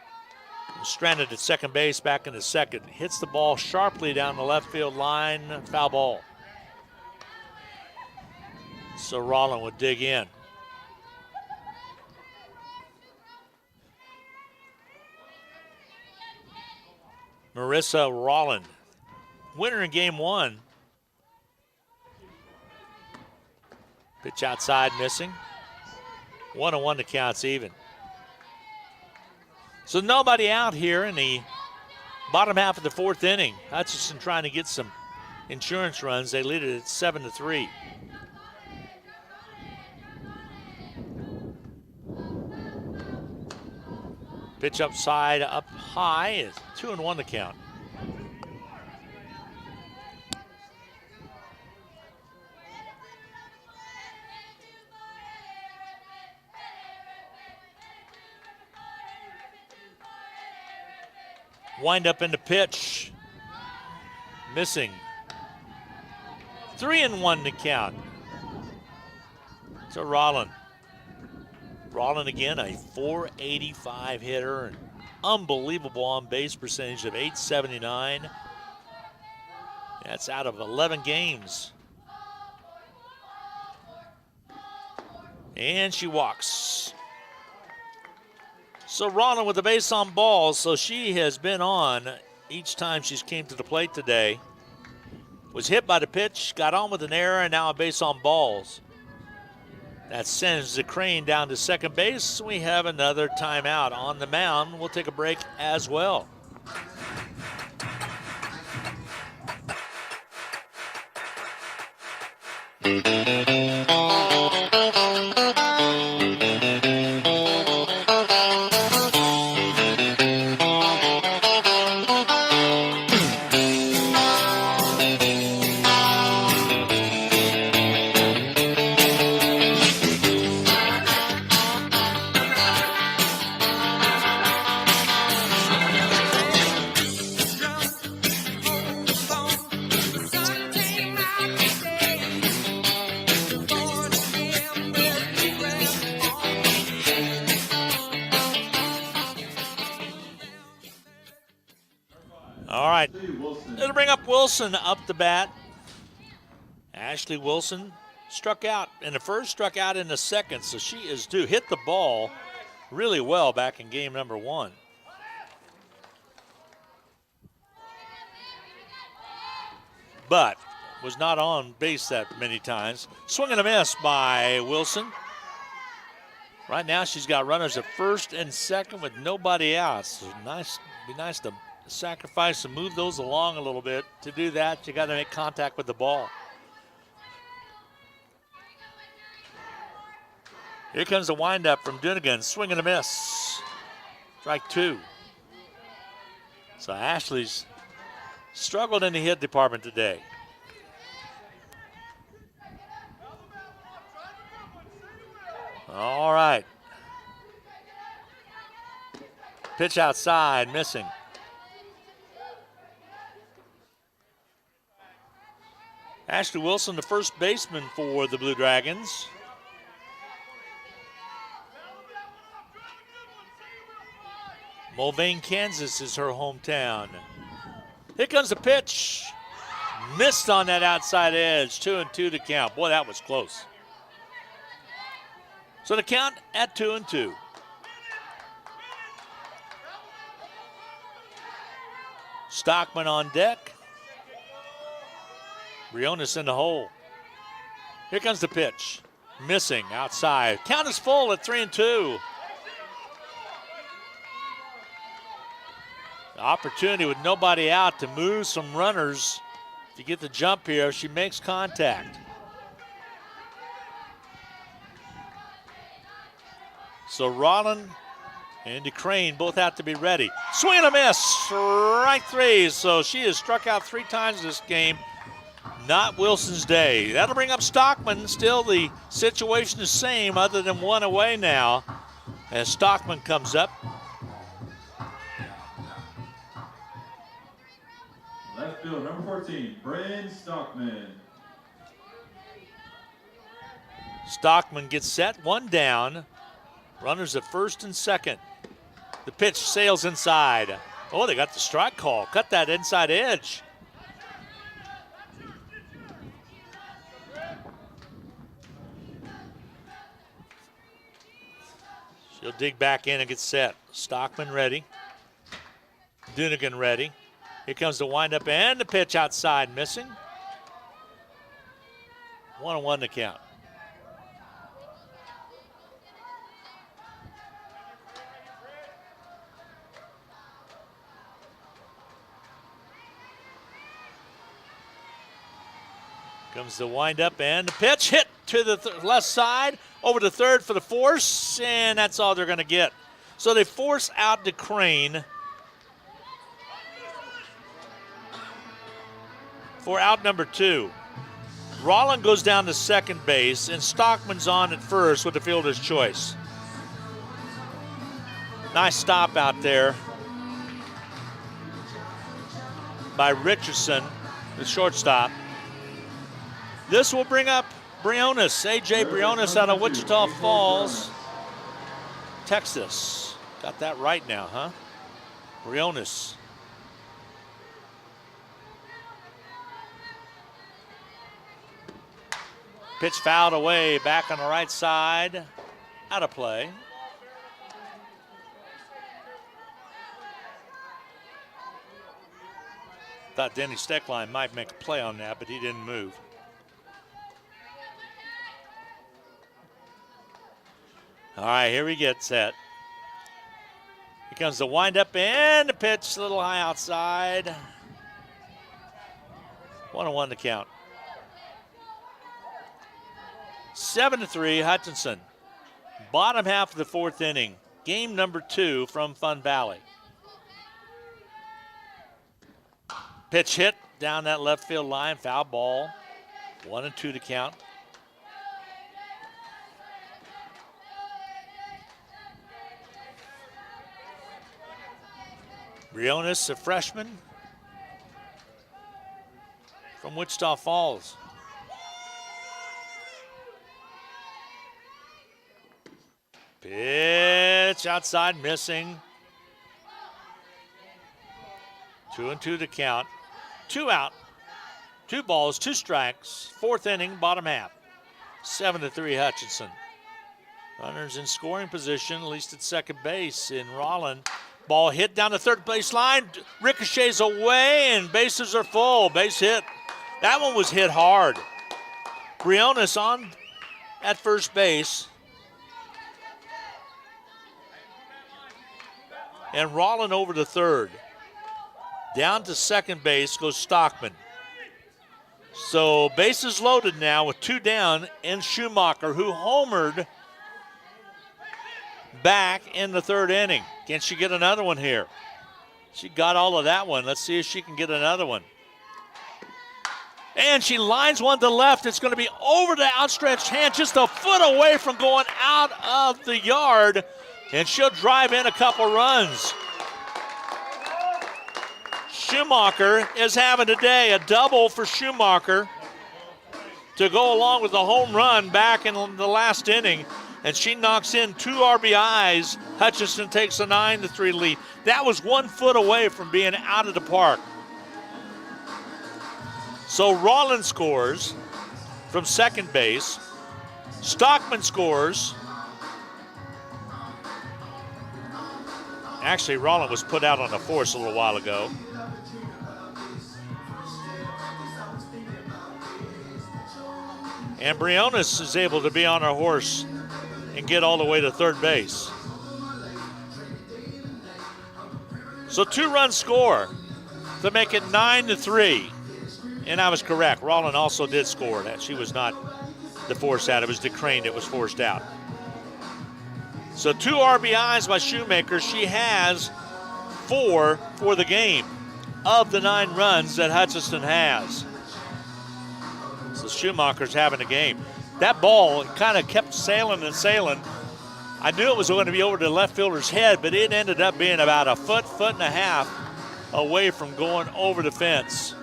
Stranded at second base back in the 2nd. Hits the ball sharply down the left field line, foul ball. So Rollin would dig in. Marissa Rollin, winner in game 1. Pitch outside missing. 1-1 the count's even. So nobody out here in the bottom half of the 4th inning. Hutchinson trying to get some insurance runs. They lead it at 7-3. Pitch upside, up high is 2-1 the count. Wind up into pitch. Missing. 3-1 to count. To Rollin. Rollin again, a .485 hitter. An unbelievable on-base percentage of .879. That's out of 11 games. And she walks. So Rollin with the base on balls, so she has been on each time she's came to the plate today. Was hit by the pitch, got on with an error, and now a base on balls. That sends the Crane down to second base. We have another timeout on the mound. We'll take a break as well. All right, it'll bring up Wilson up the bat. Ashley Wilson struck out in the first, struck out in the second, so she is due. Hit the ball really well back in game number 1. But was not on base that many times. Swing and a miss by Wilson. Right now she's got runners at first and second with nobody out. So be nice to sacrifice and move those along a little bit. To do that, you got to make contact with the ball. Here comes the windup from Dunnigan. Swing and a miss. Strike 2. So Ashley's struggled in the hit department today. All right. Pitch outside, missing. Ashley Wilson, the first baseman for the Blue Dragons. Mulvane, Kansas is her hometown. Here comes the pitch. Missed on that outside edge. 2-2 to count. Boy, that was close. So the count at 2-2. Stockman on deck. Briones in the hole. Here comes the pitch. Missing outside. Count is full at 3-2. The opportunity with nobody out to move some runners to get the jump here. She makes contact. So Rollin and DeCrane both have to be ready. Swing and a miss. Strike 3. So she has struck out 3 times this game. Not Wilson's day. That'll bring up Stockman. Still the situation the same other than 1 away now as Stockman comes up. Left field, number 14, Bryn Stockman. Stockman gets set, 1 down. Runners at first and second. The pitch sails inside. Oh, they got the strike call. Cut that inside edge. She'll dig back in and get set. Stockman ready. Dunnigan ready. Here comes the windup and the pitch outside, missing. 1-1 to count. Comes the windup and the pitch hit to the left side, over to third for the force, and that's all they're going to get. So they force out DeCrane for out number 2. Rollin goes down to second base, and Stockman's on at first with the fielder's choice. Nice stop out there by Richardson, the shortstop. This will bring up Briones, A.J. Briones out of Wichita Falls, Texas. Got that right now, huh? Briones. Pitch fouled away, back on the right side, out of play. Thought Denny Steckline might make a play on that, but he didn't move. All right, here we get set. Here comes the windup and the pitch, a little high outside. 1-1 to count. 7-3, Hutchinson. Bottom half of the 4th inning. Game number 2 from Fun Valley. Pitch hit down that left field line, foul ball. 1-2 to count. Briones, a freshman from Wichita Falls. Pitch outside, missing. 2-2 to count. 2 out, 2 balls, 2 strikes. 4th inning, bottom half. 7-3 Hutchinson. Runners in scoring position, at least at second base in Rollin. Ball hit down the third base line, ricochets away, and bases are full. Base hit. That one was hit hard. Briones on at first base. And Rollin over to third. Down to second base goes Stockman. So bases loaded now with 2 down, and Schumacher, who homered back in the 3rd inning. Can she get another one here? She got all of that one. Let's see if she can get another one. And she lines one to left. It's going to be over the outstretched hand, just a foot away from going out of the yard. And she'll drive in a couple runs. Schumacher is having today a double for Schumacher to go along with the home run back in the last inning. And she knocks in 2 RBIs. Hutchinson takes a 9-3 lead. That was 1 foot away from being out of the park. So Rollins scores from second base. Stockman scores. Actually, Rollins was put out on the force a little while ago. And Briones is able to be on her horse and get all the way to third base. So 2-run score to make it 9-3. And I was correct. Rollin also did score that. She was not the force out. It was DeCrane that was forced out. So 2 RBIs by Shoemaker. She has 4 for the game of the 9 runs that Hutchinson has. So Schumacher's having a game. That ball kind of kept sailing and sailing. I knew it was going to be over the left fielder's head, but it ended up being about a foot and a half away from going over the fence.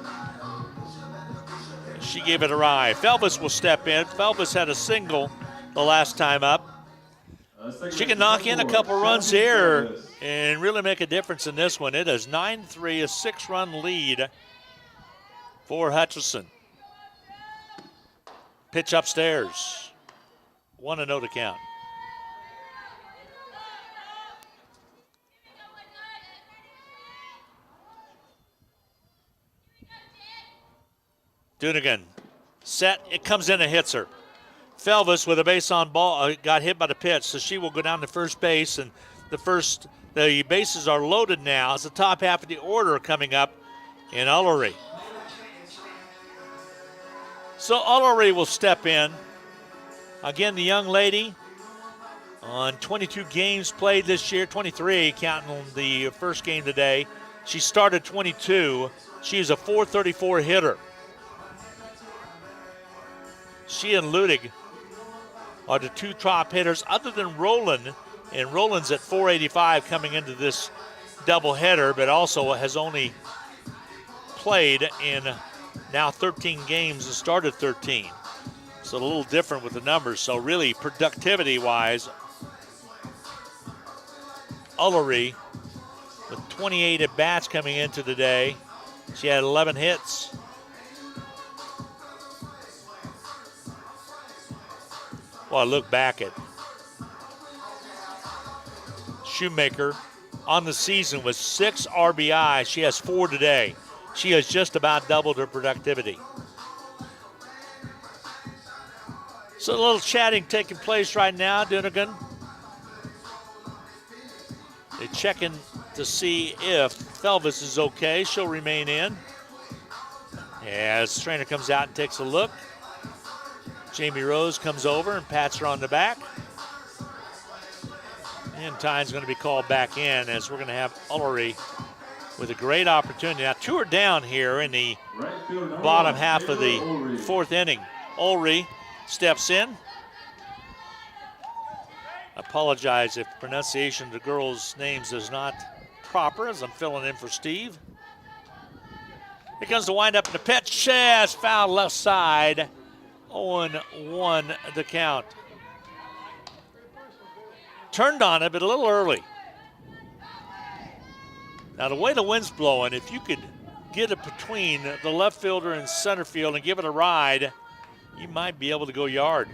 She gave it a ride. Felvis will step in. Felvis had a single the last time up. She can knock in a couple runs here and really make a difference in this one. It is 9-3, a 6-run lead for Hutchinson. Pitch upstairs. 1-0 to count. Dunigan set. It comes in and hits her. Felvis with a base on ball got hit by the pitch, so she will go down to first base, and the bases are loaded now. It's the top half of the order coming up in Ullery. So Ullery will step in. Again, the young lady On 22 games played this year, 23 counting the first game today. She started 22. She is a .434 hitter. She and Ludig are the two top hitters other than Roland, and Roland's at .485 coming into this doubleheader, but also has only played in now 13 games and started 13. So a little different with the numbers. So really productivity-wise, Ullery with 28 at-bats coming into today. She had 11 hits. Well, I look back at Shoemaker on the season with 6 RBI. She has 4 today. She has just about doubled her productivity. So a little chatting taking place right now, Dunnigan. They're checking to see if Felvis is okay. She'll remain in. As the trainer comes out and takes a look, Jamie Rose comes over and pats her on the back. And time's going to be called back in as we're going to have Ullery with a great opportunity. Now 2 are down here in the bottom half of the 4th inning. Ullery steps in. I apologize if pronunciation of the girls' names is not proper as I'm filling in for Steve. Here comes the windup and the pitch. Yes, foul left side. 0-1 the count. Turned on it, but a little early. Now the way the wind's blowing, if you could get it between the left fielder and center field and give it a ride, you might be able to go yard.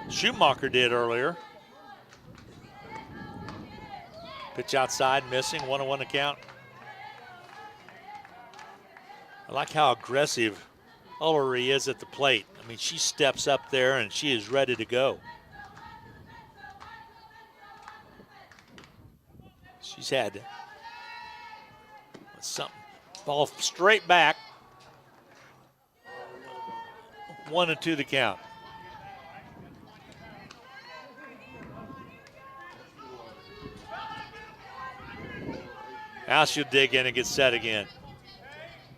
Schumacher did earlier. Pitch outside, missing, 1-1 the count. I like how aggressive Ullery is at the plate. I mean, she steps up there and she is ready to go. She's had something. Ball straight back. 1-2 the count. Now she'll dig in and get set again.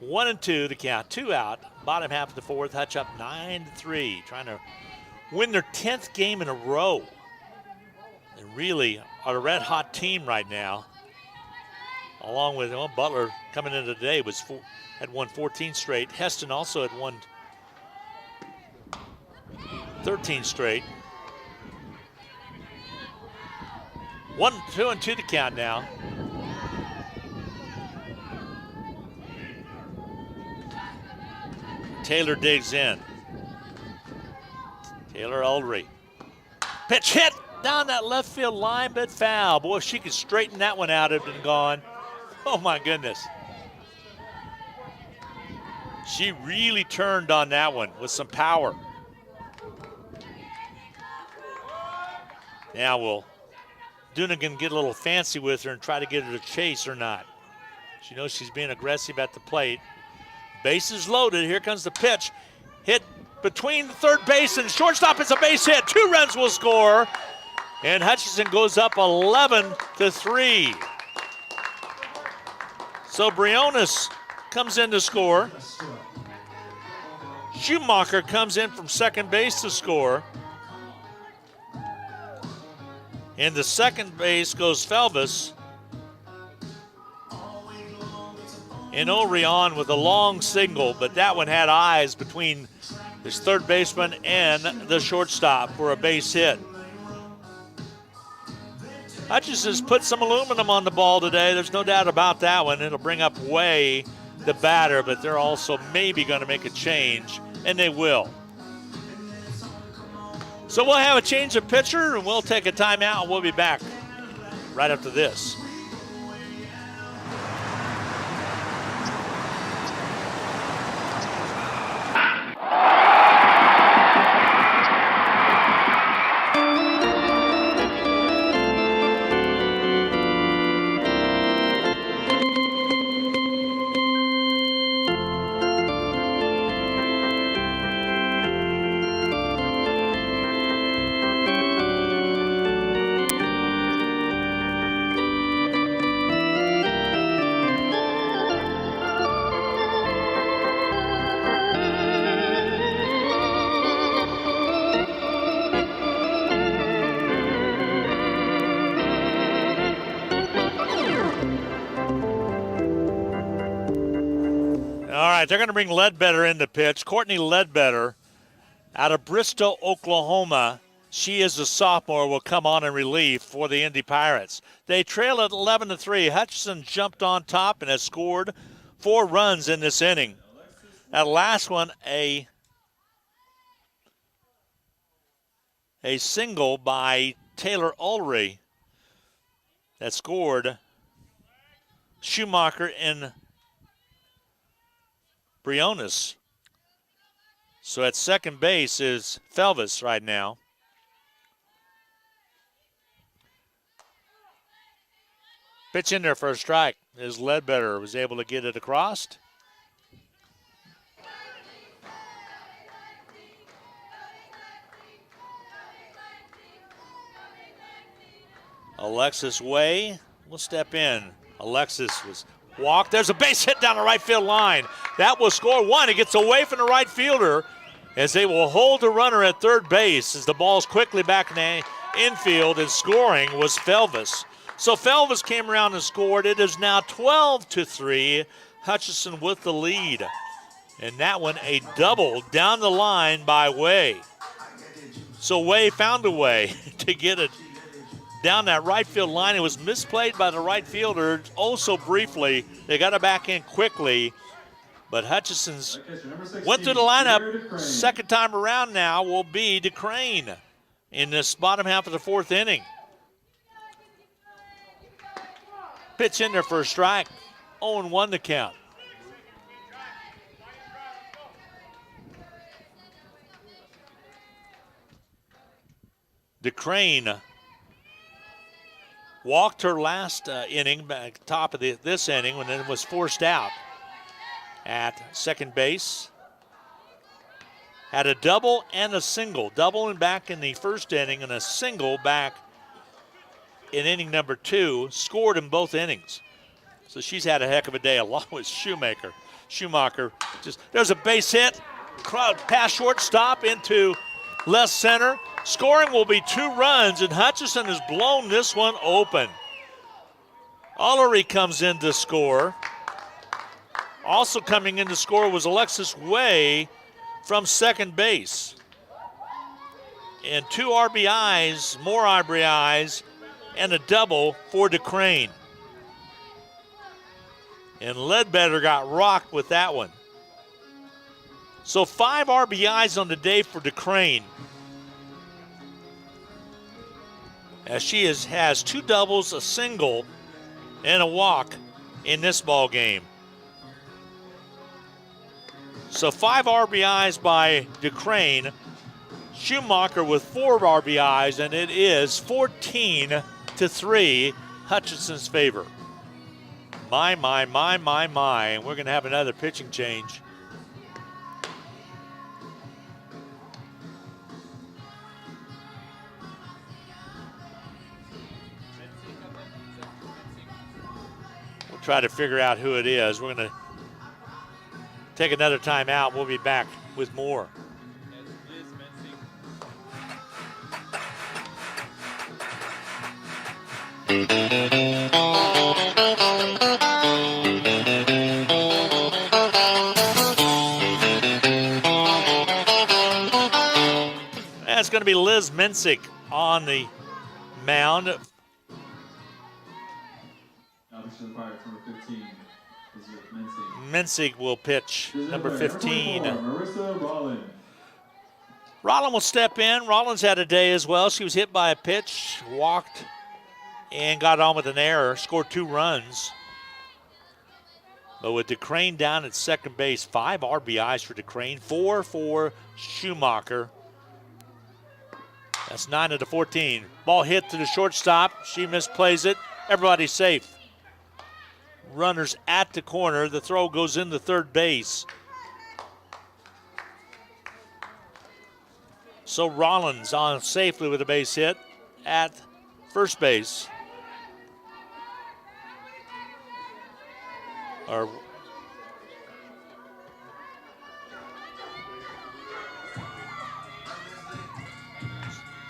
1-2 the count. 2 out. Bottom half of the 4th. Hutch up 9-3. Trying to win their 10th game in a row. They really are a red hot team right now. Along with Butler coming into today had won 14 straight. Heston also had won 13 straight. 1-2 the count now. Taylor digs in. Taylor Ullery. Pitch hit down that left field line, but foul. Boy, if she could straighten that one out, it would have been gone. Oh my goodness. She really turned on that one with some power. Now will Dunnigan get a little fancy with her and try to get her to chase or not? She knows she's being aggressive at the plate. Bases loaded. Here comes the pitch. Hit between the third base and shortstop. It's a base hit. 2 runs will score. And Hutchinson goes up 11-3. So Briones comes in to score. Schumacher comes in from second base to score. And the second base goes Felvis. And Ullery on with a long single, but that one had eyes between his third baseman and the shortstop for a base hit. Hutchinson's put some aluminum on the ball today. There's no doubt about that one. It'll bring up way the batter, but they're also maybe going to make a change, and they will. So we'll have a change of pitcher, and we'll take a timeout, and we'll be back right after this. right, they're going to bring Ledbetter in the pitch. Courtney Ledbetter out of Bristow, Oklahoma. She is a sophomore, will come on in relief for the Indy Pirates. They trail at 11-3. Hutchinson jumped on top and has scored 4 runs in this inning. That last one, a single by Taylor Ulrey that scored Schumacher and Briones. So at second base is Felvis right now. Pitch in there for a strike as Ledbetter was able to get it across. Alexis Way will step in. Alexis was walked. There's a base hit down the right field line. That will score 1. It gets away from the right fielder as they will hold the runner at third base as the ball's quickly back in the infield, and scoring was Felvis. So Felvis came around and scored. It is now 12-3. Hutchinson with the lead. And that one a double down the line by Way. So Way found a way to get it down that right field line. It was misplayed by the right fielder so briefly. They got it back in quickly. But Hutchinson's went through the lineup. Second time around now will be DeCrane in this bottom half of the 4th inning. Pitch in there for a strike. 0-1 to count. DeCrane walked her last inning, back top of this inning, when it was forced out at second base. Had a double and a single. Double and back in the first inning and a single back in inning number 2. Scored in both innings. So she's had a heck of a day along with Schumacher. There's a base hit. Pass shortstop into left center. Scoring will be 2 runs, and Hutchinson has blown this one open. Ullery comes in to score. Also coming in to score was Alexis Way from second base. And 2 RBIs, more RBIs, and a double for DeCrane. And Ledbetter got rocked with that one. So 5 RBIs on the day for DeCrane, as she has 2 doubles, a single, and a walk in this ball game. So 5 RBIs by DeCrane. Schumacher with 4 RBIs, and it is 14-3, Hutchinson's favor. My. We're going to have another pitching change. We'll try to figure out who it is. We're going to take another time out. We'll be back with more. That's going to be Liz Mensick on the mound. Now pitch to the Pirates, number 15. Mensick will pitch, number 15. Marissa Rollins. Rollins will step in. Rollins had a day as well. She was hit by a pitch, walked, and got on with an error. Scored 2 runs. But with DeCrane down at second base, 5 RBIs for DeCrane, 4 for Schumacher. That's 9 of the 14. Ball hit to the shortstop. She misplays it. Everybody's safe. Runners at the corner. The throw goes into third base. So Rollins on safely with a base hit at first base.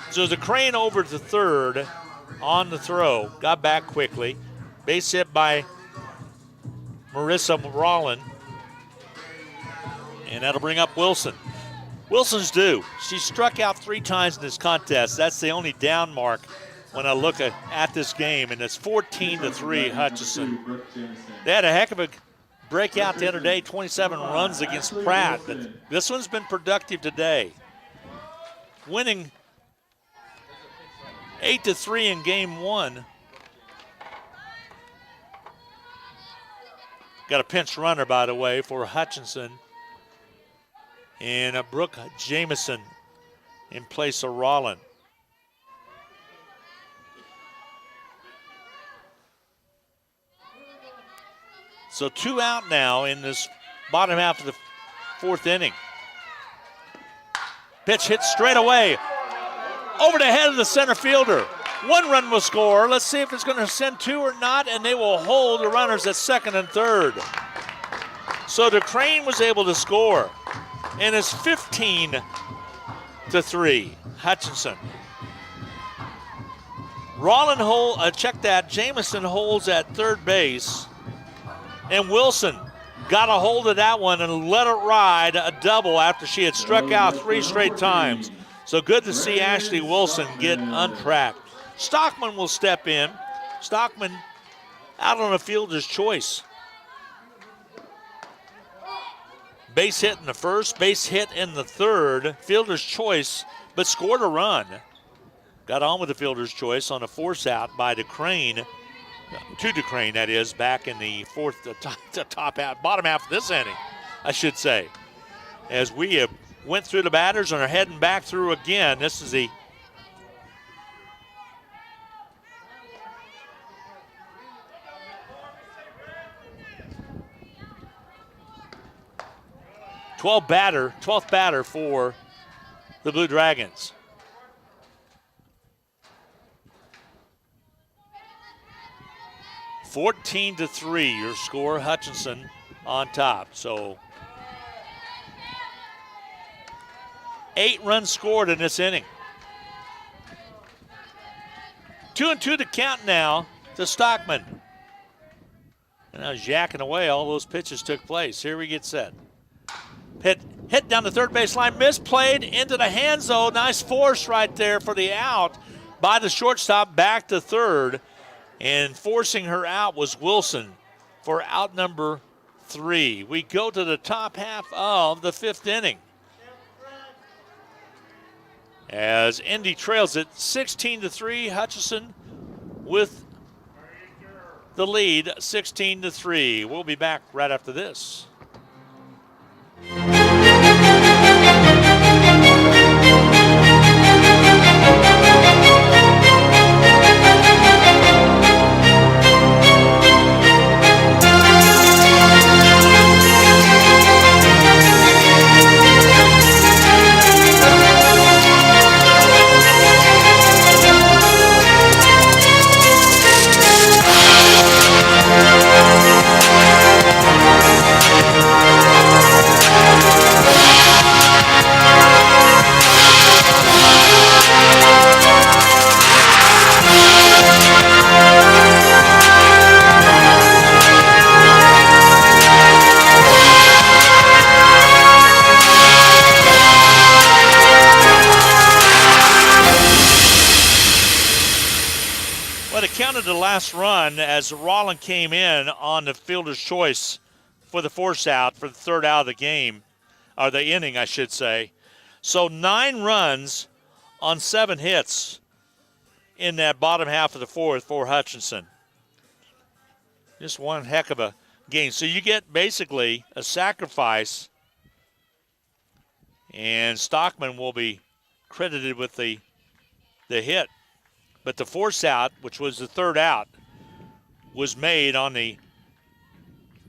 So DeCrane over to third on the throw. Got back quickly. Base hit by Marissa Rollins. And that'll bring up Wilson. Wilson's due. She struck out 3 times in this contest. That's the only down mark when I look at this game, and it's 14-3 Hutchinson. They had a heck of a breakout the other day, 27 runs against Pratt, but this one's been productive today. Winning 8-3 in game 1. Got a pinch runner, by the way, for Hutchinson. And Brooke Jamison in place of Rollin. So 2 out now in this bottom half of the 4th inning. Pitch hit straight away over the head of the center fielder. 1 run will score. Let's see if it's going to send 2 or not, and they will hold the runners at 2nd and 3rd. So DeCrane was able to score, and it's 15-3 Hutchinson. Rollin check that. Jamison holds at 3rd base. And Wilson got a hold of that one and let it ride a double after she had struck out 3 straight times. So good to see Ashley Wilson get untracked. Stockman will step in. Stockman out on a fielder's choice. Base hit in the 1st, base hit in the 3rd. Fielder's choice, but scored a run. Got on with the fielder's choice on a force out by DeCrane. To DeCrane, that is, back in the bottom half of this inning, I should say. As we went through the batters and are heading back through again. This is the twelfth batter for the Blue Dragons. (14-3) your score. Hutchinson on top. So 8 runs scored in this inning. 2-2 to count now to Stockman. And I was yakking away. All those pitches took place. Here we get set. Hit down the 3rd base line. Misplayed into the hand zone. Nice force right there for the out by the shortstop back to 3rd. And forcing her out was Wilson for out number 3. We go to the top half of the 5th inning, as Indy trails it 16-3. Hutchinson with the lead, 16-3. We'll be back right after this. The last run as Rollin came in on the fielder's choice for the force out for the 3rd out of the game, or the inning, I should say. So 9 runs on 7 hits in that bottom half of the 4th for Hutchinson. Just one heck of a game. So you get basically a sacrifice, and Stockman will be credited with the hit. But the force out, which was the 3rd out, was made on the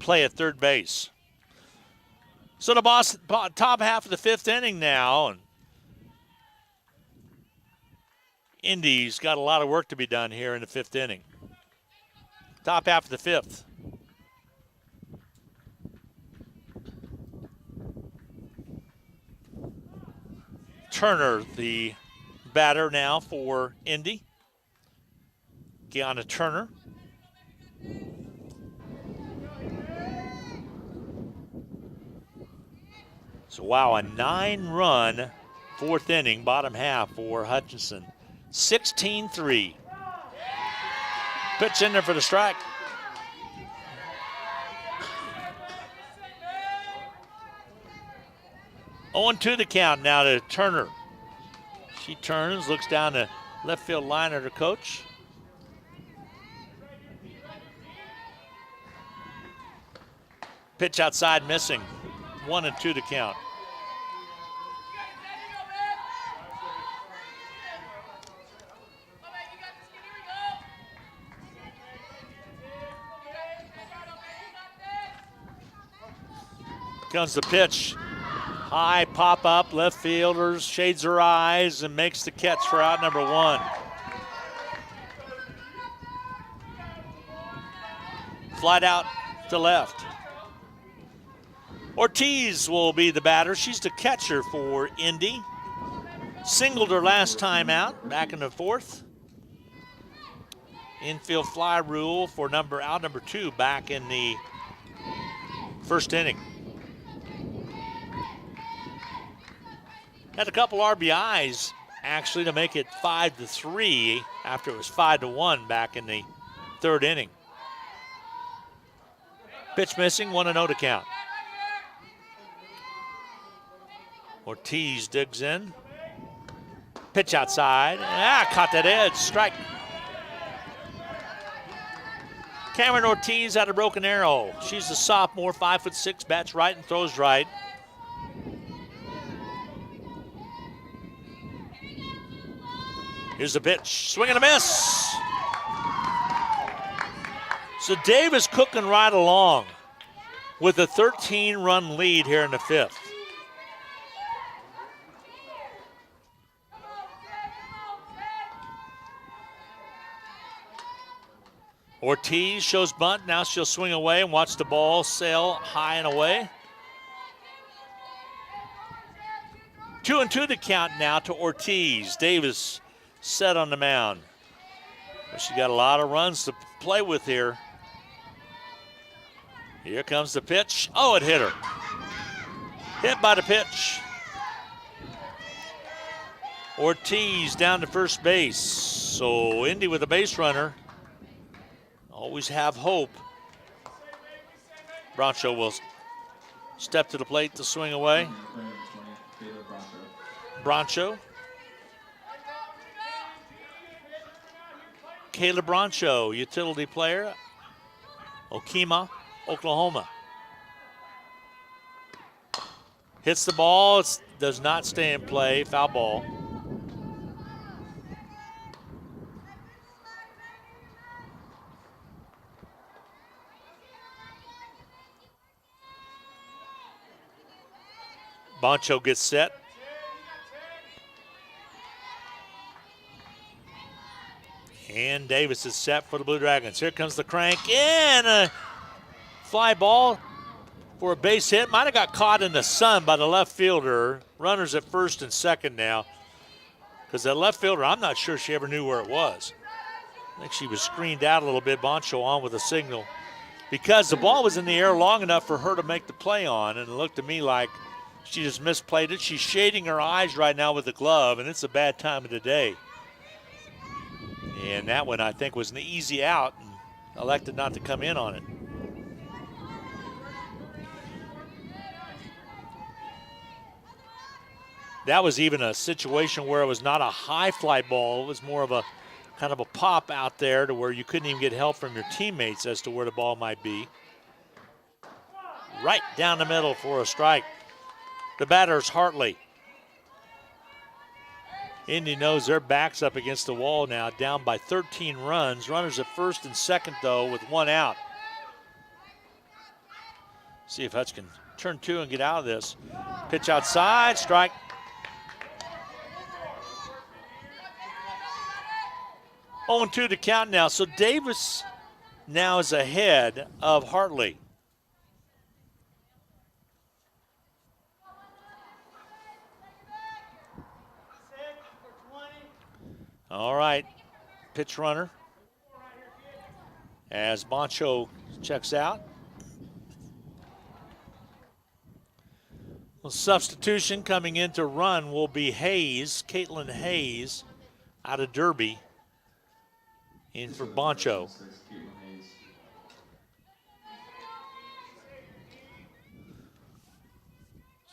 play at 3rd base. So the top half of the 5th inning now, and Indy's got a lot of work to be done here in the 5th inning. Top half of the 5th. Turner, the batter now for Indy. Gianna Turner. So, wow, a 9-run fourth inning, bottom half for Hutchinson. 16-3. Pitch in there for the strike. On to the count now to Turner. She turns, looks down the left field line at her coach. Pitch outside missing. 1-2 to count. Comes the pitch. High pop up, left fielders, shades her eyes and makes the catch for out number 1. Flight out to left. Ortiz will be the batter. She's the catcher for Indy. Singled her last time out, back in the 4th. Infield fly rule for out number 2 back in the 1st inning. Had a couple RBIs actually to make it 5-3 after it was 5-1 back in the 3rd inning. Pitch missing, 1-0 to count. Ortiz digs in. Pitch outside. Caught that edge. Strike. Cameron Ortiz had a broken arrow. She's a sophomore, 5'6", bats right and throws right. Here's the pitch. Swing and a miss. So Davis cooking right along with a 13-run lead here in the 5th. Ortiz shows bunt. Now she'll swing away and watch the ball sail high and away. 2-2 to count now to Ortiz. Davis set on the mound. But she got a lot of runs to play with here. Here comes the pitch. Oh, it hit her. Hit by the pitch. Ortiz down to first base. So Indy with a base runner. Always have hope. Broncho will step to the plate to swing away. Broncho. Kayla Broncho, utility player. Okima, Oklahoma. Hits the ball, it does not stay in play, foul ball. Broncho gets set. And Davis is set for the Blue Dragons. Here comes the crank in. A fly ball for a base hit. Might have got caught in the sun by the left fielder. Runners at first and second now. Because that left fielder, I'm not sure she ever knew where it was. I think she was screened out a little bit. Boncho on with a signal. Because the ball was in the air long enough for her to make the play on. And it looked to me like she just misplayed it. She's shading her eyes right now with the glove. And it's a bad time of the day. And that one, I think, was an easy out and elected not to come in on it. That was even a situation where it was not a high fly ball. It was more of a kind of a pop out there to where you couldn't even get help from your teammates as to where the ball might be. Right down the middle for a strike. The batter's Hartley. Indy knows their back's up against the wall now, down by 13 runs. Runners at first and second, though, with one out. See if Hutch can turn two and get out of this. Pitch outside, strike. Oh, 2 to count now. So Davis now is ahead of Hartley. All right, pitch runner as Boncho checks out. Substitution coming in to run will be Hayes, Caitlin Hayes, out of Derby, in for Boncho.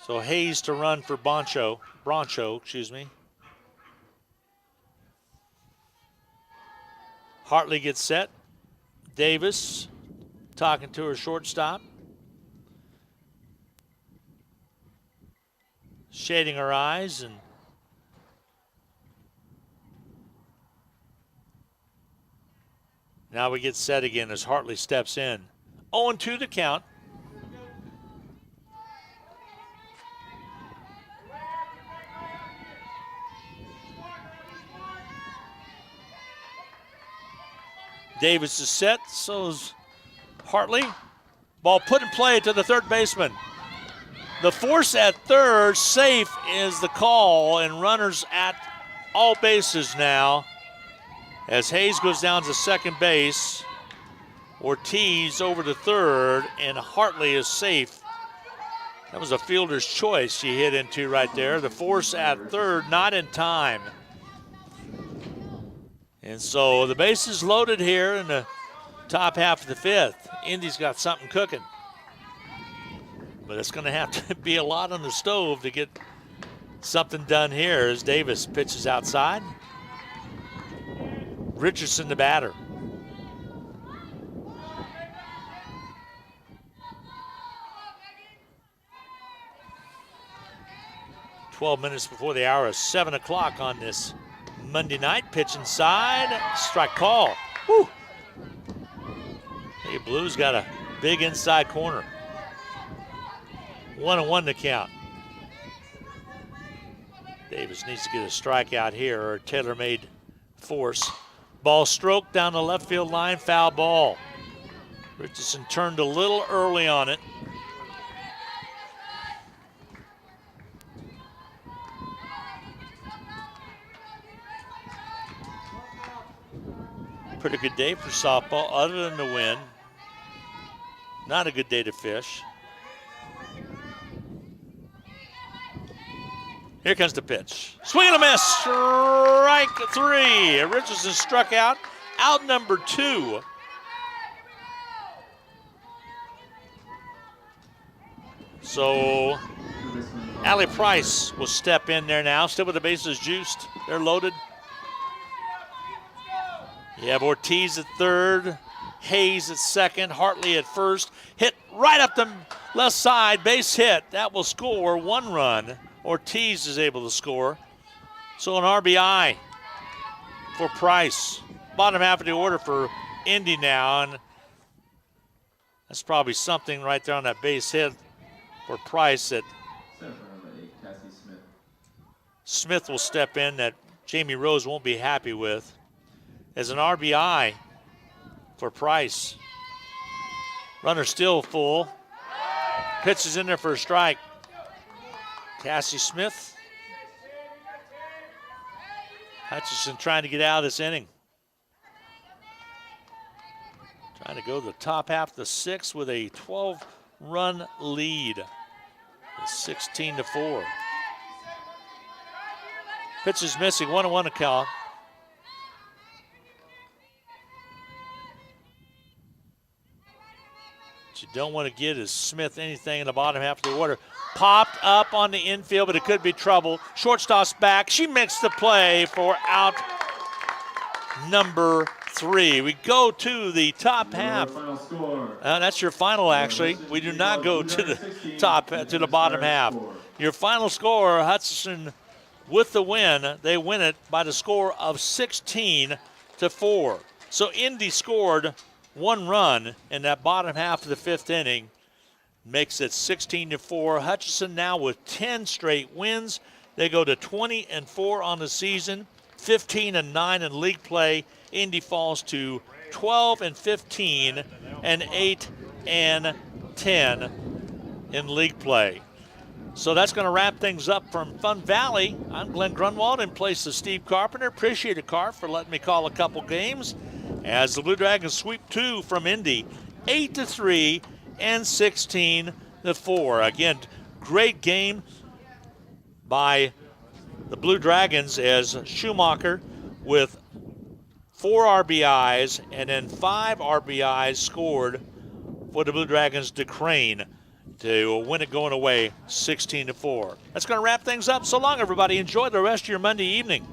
So Hayes to run for Broncho, excuse me. Hartley gets set. Davis talking to her shortstop. Shading her eyes, and now we get set again as Hartley steps in. 0-2 the count. Davis is set, so is Hartley. Ball put in play to the third baseman. The force at third, safe is the call, and runners at all bases now as Hayes goes down to second base. Ortiz over to third, and Hartley is safe. That was a fielder's choice she hit into right there. The force at third, not in time. And so the base is loaded here in the top half of the fifth. Indy's got something cooking. But it's going to have to be a lot on the stove to get something done here as Davis pitches outside. Richardson the batter. "12 minutes before the hour of 7 o'clock on this Monday night. Pitch inside, strike call. Woo! Hey, Blues got a big inside corner. 1-1 to count. Davis needs to get a strikeout here or a tailor-made force. Ball stroked down the left field line, foul ball. Richardson turned a little early on it. Pretty good day for softball, other than the wind. Not a good day to fish. Here comes the pitch. Swing and a miss. Strike three. Richardson struck out. Out number 2. So Allie Price will step in there now. Still with the bases juiced. They're loaded. You have Ortiz at third, Hayes at second, Hartley at first. Hit right up the left side, base hit. That will score 1 run. Ortiz is able to score. So an RBI for Price. Bottom half of the order for Indy now, and that's probably something right there on that base hit for Price that Smith will step in that Jamie Rose won't be happy with. As an RBI for Price. Runner still full. Pitch is in there for a strike. Cassie Smith. Hutchinson trying to get out of this inning. Trying to go to the top half of the 6th with a 12-run lead. It's 16-4. Pitch is missing, 1-1 to count. What you don't want to get is Smith anything in the bottom half of the order. Popped up on the infield, but it could be trouble. Shortstop's back. She makes the play for out number 3. We go to the top half. That's your final, actually. We do not go to the bottom half. Your final score, Hutchinson with the win. They win it by the score of 16-4. So Indy scored 1 run in that bottom half of the 5th inning. Makes it 16-4. Hutchinson now with 10 straight wins. They go to 20-4 on the season, 15-9 in league play. Indy falls to 12-15 and 8-10 in league play. So that's going to wrap things up from Fun Valley. I'm Glenn Grunwald in place of Steve Carpenter. Appreciate it, Carp, for letting me call a couple games as the Blue Dragons sweep 2 from Indy, 8-3 and 16-4. Again, great game by the Blue Dragons as Schumacher with 4 RBIs and then 5 RBIs scored for the Blue Dragons to Crane to win it going away 16-4. That's going to wrap things up. So long, everybody. Enjoy the rest of your Monday evening.